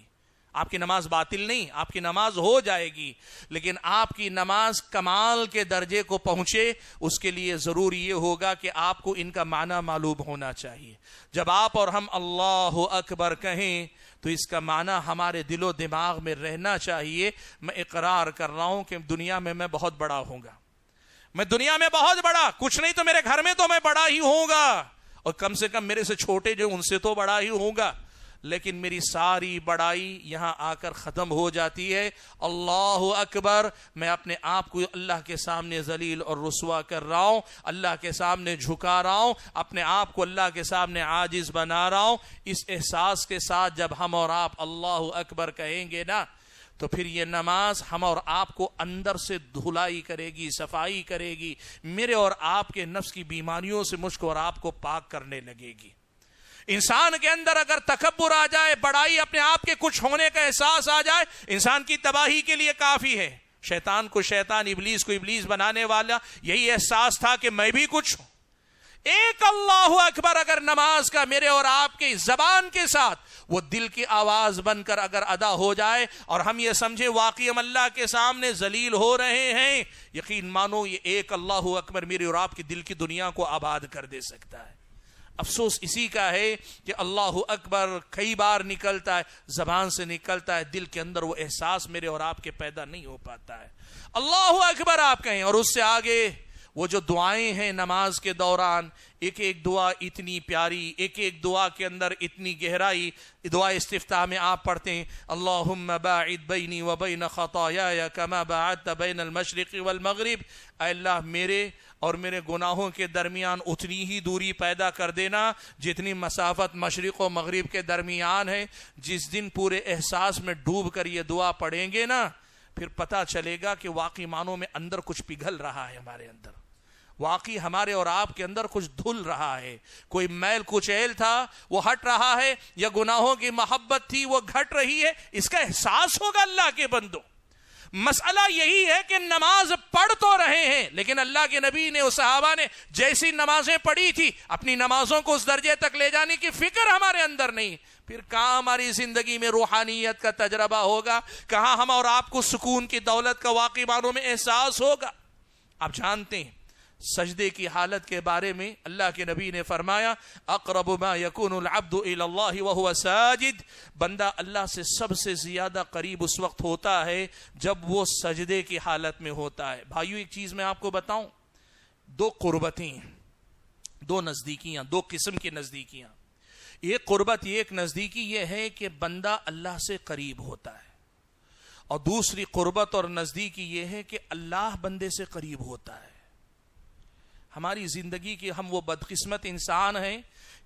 کی نماز باطل نہیں، آپ کی نماز ہو جائے گی، لیکن آپ کی نماز کمال کے درجے کو پہنچے اس کے لیے ضرور یہ ہوگا کہ آپ کو ان کا معنی معلوم ہونا چاہیے۔ جب آپ اور ہم اللہ اکبر کہیں تو اس کا معنی ہمارے دل و دماغ میں رہنا چاہیے۔ میں اقرار کر رہا ہوں کہ دنیا میں میں بہت بڑا ہوں گا، میں دنیا میں بہت بڑا، کچھ نہیں تو میرے گھر میں تو میں بڑا ہی ہوں گا، اور کم سے کم میرے سے چھوٹے جو ان سے تو بڑا ہی ہوں گا، لیکن میری ساری بڑائی یہاں آ کر ختم ہو جاتی ہے۔ اللہ اکبر، میں اپنے آپ کو اللہ کے سامنے ذلیل اور رسوا کر رہا ہوں، اللہ کے سامنے جھکا رہا ہوں، اپنے آپ کو اللہ کے سامنے عاجز بنا رہا ہوں۔ اس احساس کے ساتھ جب ہم اور آپ اللہ اکبر کہیں گے نا، تو پھر یہ نماز ہم اور آپ کو اندر سے دھلائی کرے گی، صفائی کرے گی، میرے اور آپ کے نفس کی بیماریوں سے مجھ کو اور آپ کو پاک کرنے لگے گی۔ انسان کے اندر اگر تکبر آ جائے، بڑائی، اپنے آپ کے کچھ ہونے کا احساس آ جائے، انسان کی تباہی کے لیے کافی ہے۔ شیطان کو شیطان، ابلیس کو ابلیس بنانے والا یہی احساس تھا کہ میں بھی کچھ ہوں۔ ایک اللہ اکبر اگر نماز کا میرے اور آپ کی زبان کے ساتھ وہ دل کی آواز بن کر اگر ادا ہو جائے، اور ہم یہ سمجھے واقعی ہم اللہ کے سامنے ذلیل ہو رہے ہیں، یقین مانو یہ ایک اللہ اکبر میرے اور آپ کی دل کی دنیا کو آباد کر دے سکتا ہے۔ افسوس اسی کا ہے کہ اللہ اکبر کئی بار نکلتا ہے، زبان سے نکلتا ہے، دل کے اندر وہ احساس میرے اور آپ کے پیدا نہیں ہو پاتا ہے۔ اللہ اکبر آپ کہیں، اور اس سے آگے وہ جو دعائیں ہیں نماز کے دوران، ایک ایک دعا اتنی پیاری، ایک ایک دعا کے اندر اتنی گہرائی۔ دعا استفتاح میں آپ پڑھتے ہیں اللہم باعد بینی و بین خطایای کما باعدت بین المشرق والمغرب، اے اللہ میرے اور میرے گناہوں کے درمیان اتنی ہی دوری پیدا کر دینا جتنی مسافت مشرق و مغرب کے درمیان ہے۔ جس دن پورے احساس میں ڈوب کر یہ دعا پڑھیں گے نا، پھر پتہ چلے گا کہ واقعی معنوں میں اندر کچھ پگھل رہا ہے، ہمارے اندر واقعی ہمارے اور آپ کے اندر کچھ دھل رہا ہے، کوئی میل کچیل تھا وہ ہٹ رہا ہے، یا گناہوں کی محبت تھی وہ گھٹ رہی ہے، اس کا احساس ہوگا اللہ کے بندوں۔ مسئلہ یہی ہے کہ نماز پڑھ تو رہے ہیں، لیکن اللہ کے نبی نے اور صحابہ نے جیسی نمازیں پڑھی تھی، اپنی نمازوں کو اس درجے تک لے جانے کی فکر ہمارے اندر نہیں۔ پھر کہاں ہماری زندگی میں روحانیت کا تجربہ ہوگا، کہاں ہم اور آپ کو سکون کی دولت کا واقعی معنوں میں احساس ہوگا۔ آپ جانتے ہیں سجدے کی حالت کے بارے میں اللہ کے نبی نے فرمایا اقرب ما یکون العبد الی اللہ وهو ساجد، بندہ اللہ سے سب سے زیادہ قریب اس وقت ہوتا ہے جب وہ سجدے کی حالت میں ہوتا ہے۔ بھائیو ایک چیز میں آپ کو بتاؤں، دو قربتیں، دو نزدیکیاں، دو قسم کی نزدیکیاں۔ ایک قربت، ایک نزدیکی یہ ہے کہ بندہ اللہ سے قریب ہوتا ہے، اور دوسری قربت اور نزدیکی یہ ہے کہ اللہ بندے سے قریب ہوتا ہے۔ ہماری زندگی کے ہم وہ بدقسمت انسان ہیں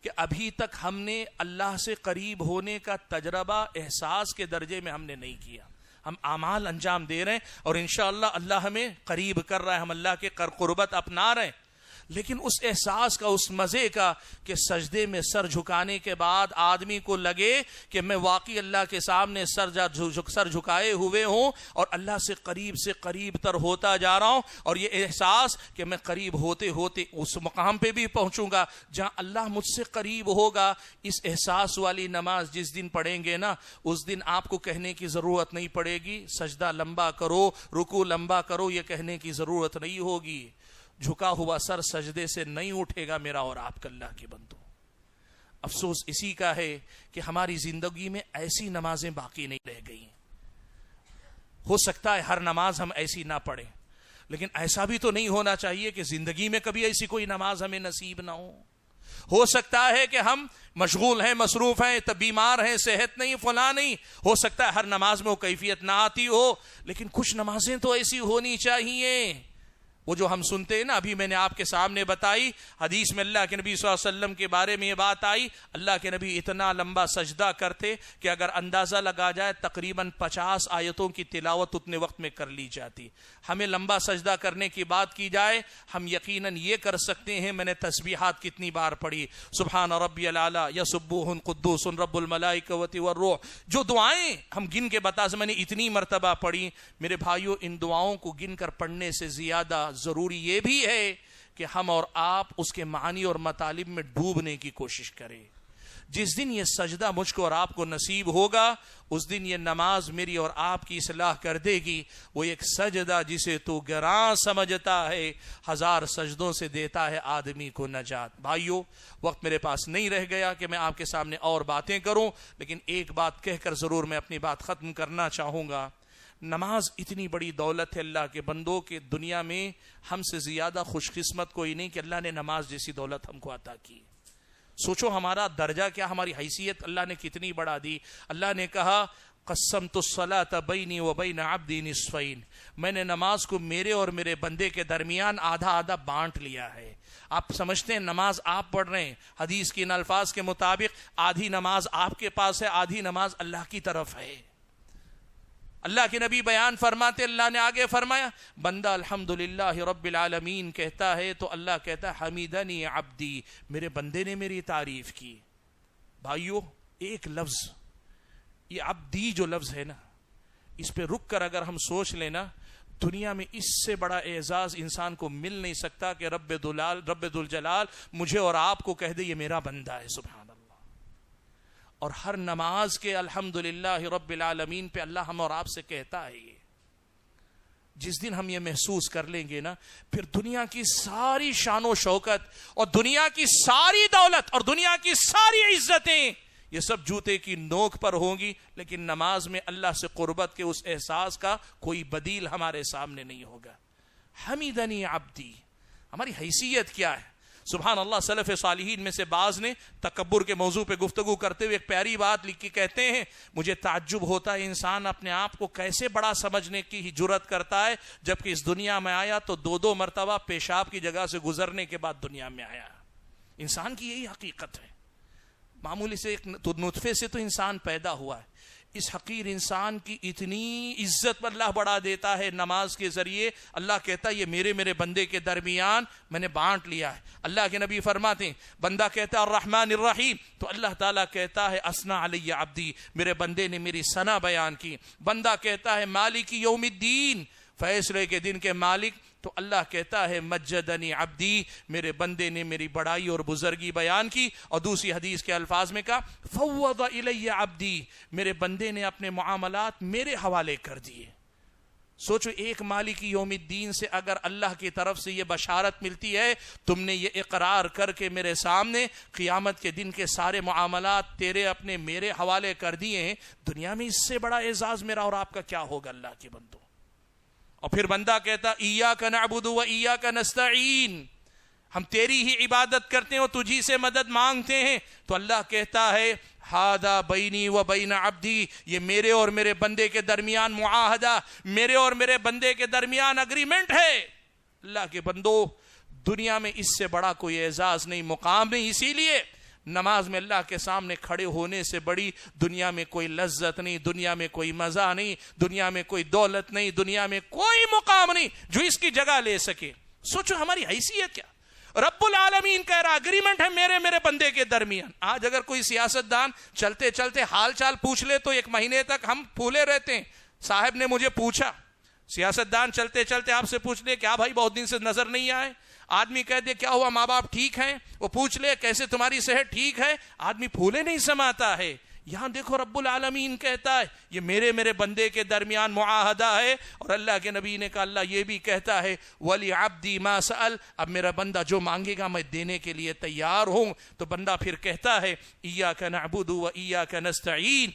کہ ابھی تک ہم نے اللہ سے قریب ہونے کا تجربہ احساس کے درجے میں ہم نے نہیں کیا۔ ہم اعمال انجام دے رہے ہیں اور انشاءاللہ اللہ ہمیں قریب کر رہا ہے، ہم اللہ کے قربت اپنا رہے ہیں، لیکن اس احساس کا، اس مزے کا کہ سجدے میں سر جھکانے کے بعد آدمی کو لگے کہ میں واقعی اللہ کے سامنے سر جھکائے ہوئے ہوں اور اللہ سے قریب تر ہوتا جا رہا ہوں، اور یہ احساس کہ میں قریب ہوتے ہوتے اس مقام پہ بھی پہنچوں گا جہاں اللہ مجھ سے قریب ہوگا۔ اس احساس والی نماز جس دن پڑھیں گے نا، اس دن آپ کو کہنے کی ضرورت نہیں پڑے گی سجدہ لمبا کرو، رکوع لمبا کرو، یہ کہنے کی ضرورت نہیں ہوگی۔ جھکا ہوا سر سجدے سے نہیں اٹھے گا میرا اور آپ کا اللہ کے بندو۔ افسوس اسی کا ہے کہ ہماری زندگی میں ایسی نمازیں باقی نہیں رہ گئی۔ ہو سکتا ہے ہر نماز ہم ایسی نہ پڑھیں، لیکن ایسا بھی تو نہیں ہونا چاہیے کہ زندگی میں کبھی ایسی کوئی نماز ہمیں نصیب نہ ہو سکتا ہے کہ ہم مشغول ہیں، مصروف ہیں، بیمار ہیں، صحت نہیں، فلاں نہیں، ہو سکتا ہے ہر نماز میں وہ کیفیت نہ آتی ہو، لیکن کچھ نمازیں تو ایسی ہونی چاہیے وہ جو ہم سنتے ہیں نا، ابھی میں نے آپ کے سامنے بتائی حدیث میں اللہ کے نبی صلی اللہ علیہ وسلم کے بارے میں یہ بات آئی، اللہ کے نبی اتنا لمبا سجدہ کرتے کہ اگر اندازہ لگا جائے تقریباً 50 آیتوں کی تلاوت اتنے وقت میں کر لی جاتی. ہمیں لمبا سجدہ کرنے کی بات کی جائے، ہم یقیناً یہ کر سکتے ہیں. میں نے تسبیحات کتنی بار پڑھی، سبحان ربی الاعلیٰ، یسبح قدوس رب الملائکۃ والروح، جو دعائیں ہم گن کے بتا میں نے اتنی مرتبہ پڑھی. میرے بھائیوں، ان دعاؤں کو گن کر پڑھنے سے زیادہ ضروری یہ بھی ہے کہ ہم اور آپ اس کے معانی اور مطالب میں ڈوبنے کی کوشش کریں. جس دن یہ سجدہ مجھ کو اور آپ کو نصیب ہوگا، اس دن یہ نماز میری اور آپ کی اصلاح کر دے گی. وہ ایک سجدہ جسے تو گراں سمجھتا ہے، 1000 سجدوں سے دیتا ہے آدمی کو نجات. بھائیو، وقت میرے پاس نہیں رہ گیا کہ میں آپ کے سامنے اور باتیں کروں، لیکن ایک بات کہہ کر ضرور میں اپنی بات ختم کرنا چاہوں گا. نماز اتنی بڑی دولت ہے اللہ کے بندوں کے، دنیا میں ہم سے زیادہ خوش قسمت کوئی نہیں کہ اللہ نے نماز جیسی دولت ہم کو عطا کی. سوچو ہمارا درجہ کیا، ہماری حیثیت اللہ نے کتنی بڑھا دی. اللہ نے کہا قسمت الصلاۃ بینی و بین عبدی نصفین، میں نے نماز کو میرے اور میرے بندے کے درمیان آدھا آدھا بانٹ لیا ہے. آپ سمجھتے ہیں نماز آپ پڑھ رہے ہیں، حدیث کے ان الفاظ کے مطابق آدھی نماز آپ کے پاس ہے، آدھی نماز اللہ کی طرف ہے. اللہ کے نبی بیان فرماتے، اللہ نے آگے فرمایا بندہ الحمدللہ رب العالمین کہتا ہے تو اللہ کہتا ہے حمیدنی عبدی، میرے بندے نے میری تعریف کی. بھائیو، ایک لفظ یہ عبدی جو لفظ ہے نا، اس پہ رک کر اگر ہم سوچ لینا، دنیا میں اس سے بڑا اعزاز انسان کو مل نہیں سکتا کہ رب ذوالجلال مجھے اور آپ کو کہہ دے یہ میرا بندہ ہے. سبحان اللہ. اور ہر نماز کے الحمدللہ رب العالمین پہ اللہ ہم اور آپ سے کہتا ہے. یہ جس دن ہم یہ محسوس کر لیں گے نا، پھر دنیا کی ساری شان و شوکت اور دنیا کی ساری دولت اور دنیا کی ساری عزتیں یہ سب جوتے کی نوک پر ہوں گی، لیکن نماز میں اللہ سے قربت کے اس احساس کا کوئی بدیل ہمارے سامنے نہیں ہوگا. حمیدنی عبدی، ہماری حیثیت کیا ہے. سبحان اللہ. سلف صالحین میں سے بعض نے تکبر کے موضوع پہ گفتگو کرتے ہوئے ایک پیاری بات لکھ کے کہتے ہیں، مجھے تعجب ہوتا ہے انسان اپنے آپ کو کیسے بڑا سمجھنے کی ہی جرت کرتا ہے، جبکہ اس دنیا میں آیا تو 2 مرتبہ پیشاب کی جگہ سے گزرنے کے بعد دنیا میں آیا. انسان کی یہی حقیقت ہے. معمولی سے ایک نطفے سے تو انسان پیدا ہوا ہے. اس حقیر انسان کی اتنی عزت اللہ بڑھا دیتا ہے نماز کے ذریعے. اللہ کہتا ہے یہ میرے بندے کے درمیان میں نے بانٹ لیا ہے. اللہ کے نبی فرماتے ہیں بندہ کہتا ہے الرحمن الرحیم تو اللہ تعالیٰ کہتا ہے اسنا علی عبدی، میرے بندے نے میری ثنا بیان کی. بندہ کہتا ہے مالک یوم الدین، فیصلے کے دن کے مالک، تو اللہ کہتا ہے مجدنی عبدی، میرے بندے نے میری بڑائی اور بزرگی بیان کی. اور دوسری حدیث کے الفاظ میں کہا فوض الی عبدی، میرے بندے نے اپنے معاملات میرے حوالے کر دیے. سوچو ایک مالک یوم الدین سے اگر اللہ کی طرف سے یہ بشارت ملتی ہے تم نے یہ اقرار کر کے میرے سامنے قیامت کے دن کے سارے معاملات تیرے اپنے میرے حوالے کر دیے ہیں، دنیا میں اس سے بڑا اعزاز میرا اور آپ کا کیا ہوگا اللہ کے بندوں. اور پھر بندہ کہتا ایاک نعبد و ایاک نستعین، ہم تیری ہی عبادت کرتے ہیں اور تجھی سے مدد مانگتے ہیں. تو اللہ کہتا ہے ہذا بینی و بین عبدی، یہ میرے اور میرے بندے کے درمیان معاہدہ، میرے اور میرے بندے کے درمیان اگریمنٹ ہے. اللہ کے بندو، دنیا میں اس سے بڑا کوئی اعزاز نہیں، مقام نہیں. اسی لیے نماز میں اللہ کے سامنے کھڑے ہونے سے بڑی دنیا میں کوئی لذت نہیں، دنیا میں کوئی مزہ نہیں، دنیا میں کوئی دولت نہیں، دنیا میں کوئی مقام نہیں جو اس کی جگہ لے سکے. سوچو ہماری حیثیت کیا. رب العالمین کہہ رہا اگریمنٹ ہے میرے بندے کے درمیان. آج اگر کوئی سیاستدان چلتے چلتے حال چال پوچھ لے تو 1 مہینے تک ہم پھولے رہتے ہیں. صاحب نے مجھے پوچھا، سیاستدان چلتے چلتے آپ سے پوچھ لے کیا بھائی بہت دن سے نظر نہیں آئے. آدمی کہہ دے کیا ہوا ماں باپ ٹھیک ہیں، وہ پوچھ لے کیسے تمہاری صحت ٹھیک ہے، آدمی پھولے نہیں سماتا ہے. یہاں دیکھو رب العالمین کہتا ہے یہ میرے بندے کے درمیان معاہدہ ہے. اور اللہ کے نبی نے کہا اللہ یہ بھی کہتا ہے وَلِعَبْدِي مَا سَأَلَ، اب میرا بندہ جو مانگے گا میں دینے کے لیے تیار ہوں. تو بندہ پھر کہتا ہے ایاک نعبد و ایاک نستعین،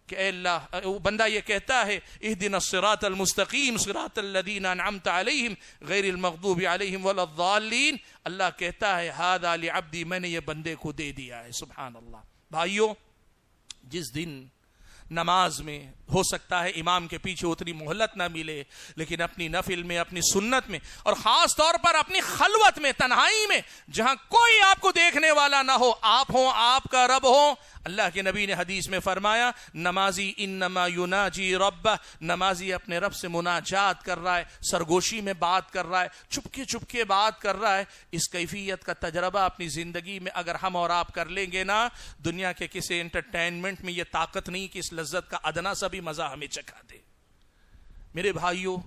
کہ اے اللہ، بندہ یہ کہتا ہے اہدنا الصراط المستقیم صراط الذین انعمت علیہم غیر المغضوب علیہم ولا الضالین. اللہ کہتا ہے ھذا لعبدی، میں نے یہ بندے کو دے دیا ہے. سبحان اللہ. بھائیو، جس دن نماز میں ہو سکتا ہے امام کے پیچھے اتنی مہلت نہ ملے، لیکن اپنی نفل میں، اپنی سنت میں، اور خاص طور پر اپنی خلوت میں، تنہائی میں، جہاں کوئی آپ کو دیکھنے والا نہ ہو، آپ ہوں، آپ کا رب ہو. اللہ کے نبی نے حدیث میں فرمایا نمازی انما یناجی ربہ، نمازی اپنے رب سے مناجات کر رہا ہے، سرگوشی میں بات کر رہا ہے، چپکے چپکے بات کر رہا ہے. اس کیفیت کا تجربہ اپنی زندگی میں اگر ہم اور آپ کر لیں گے نا، دنیا کے کسی انٹرٹینمنٹ میں یہ طاقت نہیں کہ اس لذت کا ادنا سا بھی مزہ ہمیں چکھا دے. میرے بھائیوں،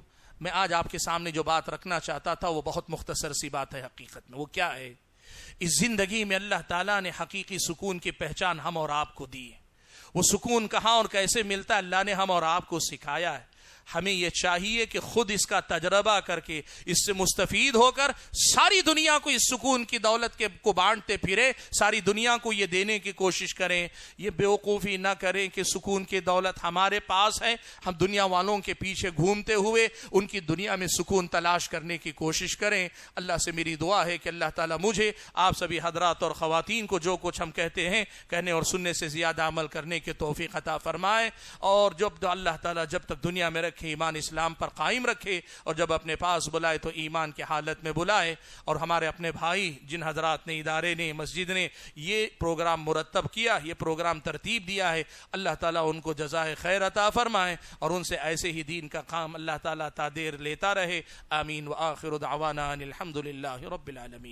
میں آج آپ کے سامنے جو بات رکھنا چاہتا تھا وہ بہت مختصر سی بات ہے. حقیقت میں وہ کیا ہے؟ اس زندگی میں اللہ تعالیٰ نے حقیقی سکون کی پہچان ہم اور آپ کو دی ہے. وہ سکون کہاں اور کیسے ملتا ہے اللہ نے ہم اور آپ کو سکھایا ہے. ہمیں یہ چاہیے کہ خود اس کا تجربہ کر کے اس سے مستفید ہو کر ساری دنیا کو اس سکون کی دولت کو بانٹتے پھرے، ساری دنیا کو یہ دینے کی کوشش کریں. یہ بیوقوفی نہ کریں کہ سکون کی دولت ہمارے پاس ہے، ہم دنیا والوں کے پیچھے گھومتے ہوئے ان کی دنیا میں سکون تلاش کرنے کی کوشش کریں. اللہ سے میری دعا ہے کہ اللہ تعالیٰ مجھے، آپ سبھی حضرات اور خواتین کو جو کچھ ہم کہتے ہیں کہنے اور سننے سے زیادہ عمل کرنے کی توفیق عطا فرمائے. اور جب اللہ تعالیٰ جب تک دنیا میں رکھے ایمان اسلام پر قائم رکھے، اور جب اپنے پاس بلائے تو ایمان کی حالت میں بلائے. اور ہمارے اپنے بھائی جن حضرات نے، ادارے نے، مسجد نے یہ پروگرام مرتب کیا، یہ پروگرام ترتیب دیا ہے، اللہ تعالیٰ ان کو جزائے خیر عطا فرمائے اور ان سے ایسے ہی دین کا کام اللہ تعالیٰ تا دیر لیتا رہے. آمین. وآخر دعوانا ان الحمد للہ رب العالمین.